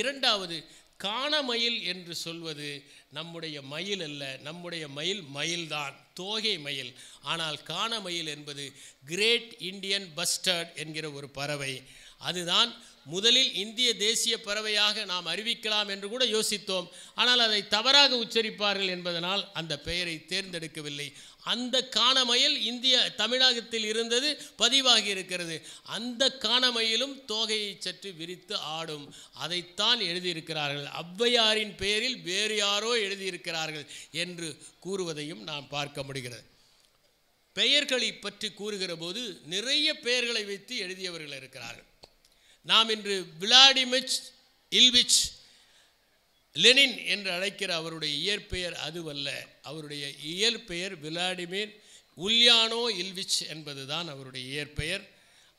இரண்டாவது, காணமயில் என்று சொல்வது நம்முடைய மயில் அல்ல, நம்முடைய மயில்தான், தோகை மயில். ஆனால் காணமயில் என்பது கிரேட் இந்தியன் பஸ்டர்ட் என்கிற ஒரு பறவை. அதுதான் முதலில் இந்திய தேசிய பறவையாக நாம் அறிவிக்கலாம் என்று கூட யோசித்தோம். ஆனால் அதை தவறாக உச்சரிப்பார்கள் என்பதனால் அந்த பெயரை தேர்ந்தெடுக்கவில்லை. அந்த காணமயில் தமிழகத்தில் இருந்தது பதிவாகி இருக்கிறது. அந்த காணமயிலும் தோகையை சற்று விரித்து ஆடும். அதைத்தான் எழுதியிருக்கிறார்கள். ஔவையாரின் பெயரில் வேறு யாரோ எழுதியிருக்கிறார்கள் என்று கூறுவதையும் நாம் பார்க்க முடிகிறது. பெயர்களை பற்றி கூறுகிற போது நிறைய பெயர்களை வைத்து எழுதியவர்கள் இருக்கிறார்கள். நாம் இன்று விளாடிமிர் இல்விச் லெனின் என்று அழைக்கிற அவருடைய இயற்பெயர் அதுவல்ல. அவருடைய இயற்பெயர் விளாடிமிர் உல்யானோ இல்விச் என்பதுதான் அவருடைய இயற்பெயர்.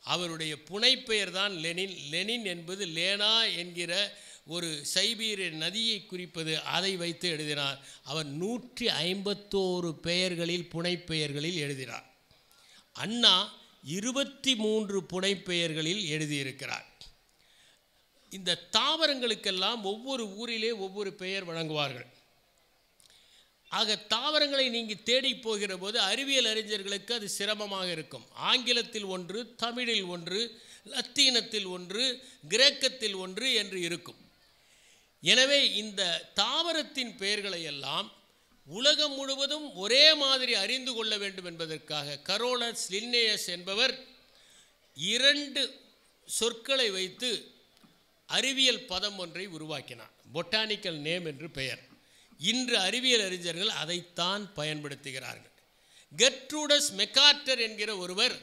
அவருடைய புனைப்பெயர் தான் லெனின். லெனின் என்பது லேனா என்கிற ஒரு சைபீரிய நதியை குறிப்பது. அதை வைத்து எழுதினார். அவர் 151 பெயர்களில் புனைப்பெயர்களில் எழுதினார். அண்ணா 23 புனைப்பெயர்களில் எழுதியிருக்கிறார். இந்த தாவரங்களுக்கெல்லாம் ஒவ்வொரு ஊரிலே ஒவ்வொரு பெயர் வழங்குவார்கள். ஆக தாவரங்களை நீங்கள் தேடி போகிற போது அறிவியல் அறிஞர்களுக்கு அது சிரமமாக இருக்கும். ஆங்கிலத்தில் ஒன்று, தமிழில் ஒன்று, லத்தீனத்தில் ஒன்று, கிரேக்கத்தில் ஒன்று என்று இருக்கும். எனவே இந்த தாவரத்தின் பெயர்களை எல்லாம் உலகம் முழுவதும் ஒரே மாதிரி அறிந்து கொள்ள வேண்டும் என்பதற்காக கரோலஸ் லின்னேயஸ் என்பவர் 2 சொற்களை வைத்து அறிவியல் பதம் ஒன்றை உருவாக்கினார். பொட்டானிக்கல் நேம் என்று பெயர். இன்று அறிவியல் அறிஞர்கள் அதைத்தான் பயன்படுத்துகிறார்கள். கெர்ட்ரூடஸ் மெக்கார்ட்டர் என்கிற ஒருவர்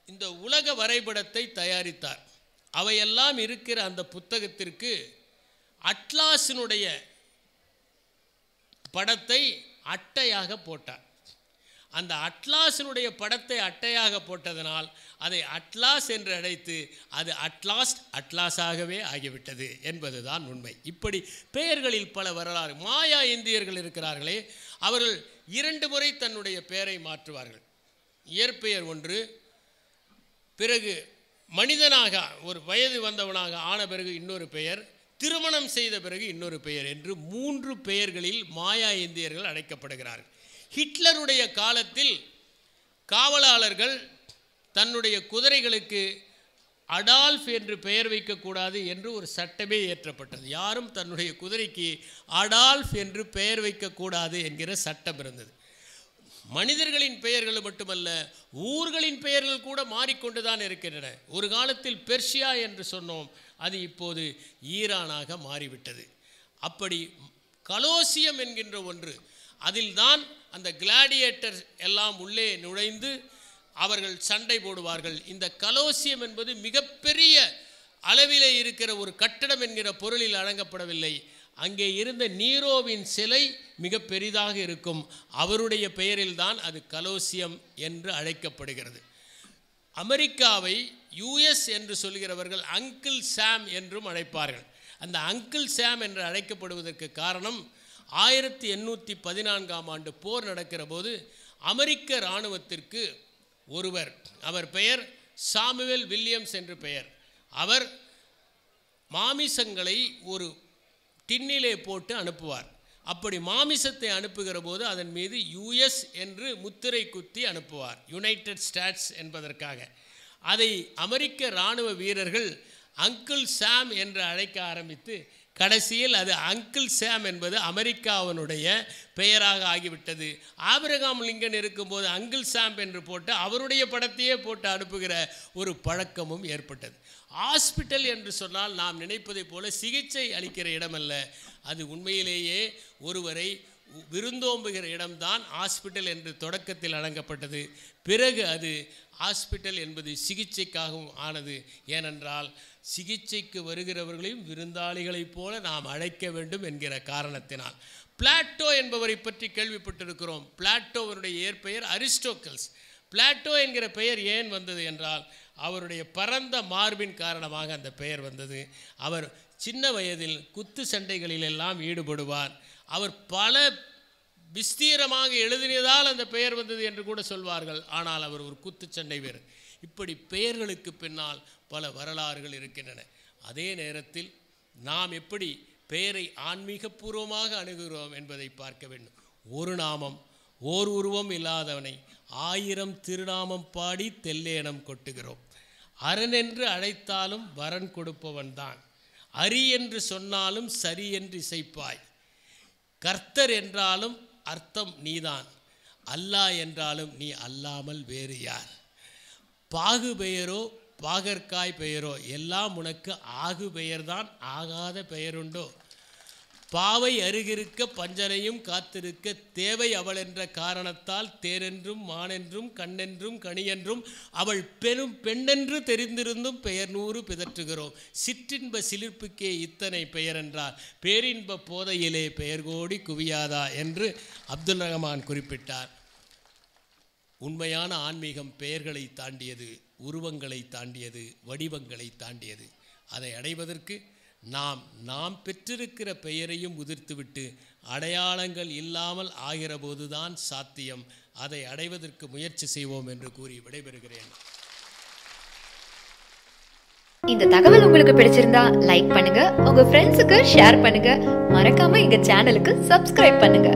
இந்த உலக வரைபடத்தை தயாரித்தார். அவையெல்லாம் இருக்கிற அந்த புத்தகத்திற்கு அட்லாஸினுடைய படத்தை அட்டையாக போட்டார். அந்த அட்லாஸினுடைய படத்தை அட்டையாக போட்டதனால் அதை அட்லாஸ் என்று அழைத்து அது அட்லாஸாகவே ஆகிவிட்டது என்பதுதான் உண்மை. இப்படி பெயர்களில் பல வரலாறு. மாயா இந்தியர்கள் இருக்கிறார்களே, அவர்கள் 2 முறை தன்னுடைய பெயரை மாற்றுவார்கள். இயற்பெயர் ஒன்று, பிறகு மனிதனாக ஒரு வயது வந்தவனாக ஆன பிறகு இன்னொரு பெயர், திருமணம் செய்த பிறகு இன்னொரு பெயர் என்று 3 பெயர்களில் மாயா இந்தியர்கள் அழைக்கப்படுகிறார்கள். ஹிட்லருடைய காலத்தில் காவலாளர்கள் தன்னுடைய குதிரைகளுக்கு அடால்ஃப் என்று பெயர் வைக்கக்கூடாது என்று ஒரு சட்டமே இயற்றப்பட்டது. யாரும் தன்னுடைய குதிரைக்கு அடால்ஃப் என்று பெயர் வைக்கக்கூடாது என்கிற சட்டம் இருந்தது. மனிதர்களின் பெயர்கள் மட்டுமல்ல, ஊர்களின் பெயர்கள் கூட மாறிக்கொண்டு தான் இருக்கின்றன. ஒரு காலத்தில் பெர்ஷியா என்று சொன்னோம், அது இப்போது ஈரானாக மாறிவிட்டது. அப்படி கலோசியம் என்கின்ற ஒன்று, அதில்தான் அந்த கிளாடியேட்டர் எல்லாம் உள்ளே நுழைந்து அவர்கள் சண்டை போடுவார்கள். இந்த கலோசியம் என்பது மிகப்பெரிய அளவிலே இருக்கிற ஒரு கட்டடம் என்கிற பொருளில் அடங்கப்படவில்லை. அங்கே இருந்த நீரோவின் சிலை மிக பெரிதாக இருக்கும். அவருடைய பெயரில்தான் அது கலோசியம் என்று அழைக்கப்படுகிறது. அமெரிக்காவை யுஎஸ் என்று சொல்கிறவர்கள் அங்கிள் சாம் என்றும் அழைப்பார்கள். அந்த அங்கிள் சாம் என்று அழைக்கப்படுவதற்கு காரணம் 1814ஆம் ஆண்டு போர் நடக்கிற போது அமெரிக்க இராணுவத்திற்கு ஒருவர், அவர் பெயர் சாமுவேல் வில்லியம்ஸ் என்று பெயர், அவர் மாமிசங்களை ஒரு டின்னிலே போட்டு அனுப்புவார். அப்படி மாமிசத்தை அனுப்புகிற போது அதன் மீது யுஎஸ் என்று முத்திரை குத்தி அனுப்புவார், யுனைடெட் ஸ்டேட்ஸ் என்பதற்காக. அதை அமெரிக்க இராணுவ வீரர்கள் அங்கிள் சாம் என்று அழைக்க ஆரம்பித்து கடைசியில் அது அங்கிள் சாம் என்பது அமெரிக்காவினுடைய பெயராக ஆகிவிட்டது. ஆபிரகாம் லிங்கன் இருக்கும்போது அங்கிள் சாம் என்று போட்டு அவருடைய படத்தையே போட்டு அனுப்புகிற ஒரு பழக்கமும் ஏற்பட்டது. ஹாஸ்பிட்டல் என்று சொன்னால் நாம் நினைப்பதைப் போல சிகிச்சை அளிக்கிற இடமல்ல, அது உண்மையிலேயே ஒருவரை விருந்தோம்புகிற இடம்தான் ஹாஸ்பிட்டல் என்று தொடக்கத்தில் அடங்கப்பட்டது. பிறகு அது ஹாஸ்பிட்டல் என்பது சிகிச்சைக்காகவும் ஆனது. ஏனென்றால் சிகிச்சைக்கு வருகிறவர்களையும் விருந்தாளிகளைப் போல நாம் அழைக்க வேண்டும் என்கிற காரணத்தினால். பிளாட்டோ என்பவரை பற்றி கேள்விப்பட்டிருக்கிறோம். பிளாட்டோவனுடைய இயற்பெயர் அரிஸ்டோக்கல்ஸ். பிளாட்டோ என்கிற பெயர் ஏன் வந்தது என்றால் அவருடைய பரந்த மார்பின் காரணமாக அந்த பெயர் வந்தது. அவர் சின்ன வயதில் குத்து சண்டைகளிலெல்லாம் ஈடுபடுவார். அவர் பல விஸ்தீரமாக எழுதினதால் அந்த பெயர் வந்தது என்று கூட சொல்வார்கள். ஆனால் அவர் ஒரு குத்துச்சண்டை வீரர். இப்படி பெயர்களுக்கு பின்னால் பல வரலாறுகள் இருக்கின்றன. அதே நேரத்தில் நாம் எப்படி பெயரை ஆன்மீகபூர்வமாக அணுகுகிறோம் என்பதை பார்க்க வேண்டும். ஒரு நாமம் ஓர் உருவம் இல்லாதவனை 1000 திருநாமம் பாடி தெல்லேனம் கொட்டுகிறோம். அரண் என்று அழைத்தாலும் வரன் கொடுப்பவன் தான். அரி என்று சொன்னாலும் சரி என்று இசைப்பாய். கர்த்தர் என்றாலும் அர்த்தம் நீதான். அல்லாஹ் என்றாலும் நீ அல்லாமல் வேறு யார். பாகு பெயரோ பாகற்காய் பெயரோ எல்லாம் உனக்கு ஆகு பெயர்தான், ஆகாத பெயருண்டோ. பாவை அருகிருக்க பஞ்சனையும் காத்திருக்க தேவை அவள் என்ற காரணத்தால் தேரென்றும் மானென்றும் கண்ணென்றும் கனியென்றும் அவள் பெரும் பெண்ணென்று தெரிந்திருந்தும் பெயர் 100 பிதற்றுகிறோம். சிற்றின்ப சிலிர்ப்புக்கே இத்தனை பெயர் என்றார், பேரின்ப போதையிலே பெயர் கோடி குவியாதா என்று அப்துல் ரஹ்மான் குறிப்பிட்டார். உண்மையான ஆன்மீகம் பெயர்களை தாண்டியது, உருவங்களை தாண்டியது, வடிவங்களை தாண்டியது. அதை அடைவதற்கு நாம் பெற்றிருக்கிற பெயரையும் உதிர்த்துவிட்டு அடையாளங்கள் இல்லாமல் ஆகிற போதுதான் சாத்தியம். அதை அடைவதற்கு முயற்சி செய்வோம் என்று கூறி விடைபெறுகிறேன். இந்த தகவல் உங்களுக்கு பிடிச்சிருந்தா லைக் பண்ணுங்க, உங்க ஃப்ரெண்ட்ஸுக்கு ஷேர் பண்ணுங்க, மறக்காம எங்க சேனலுக்கு சப்ஸ்கிரைப் பண்ணுங்க.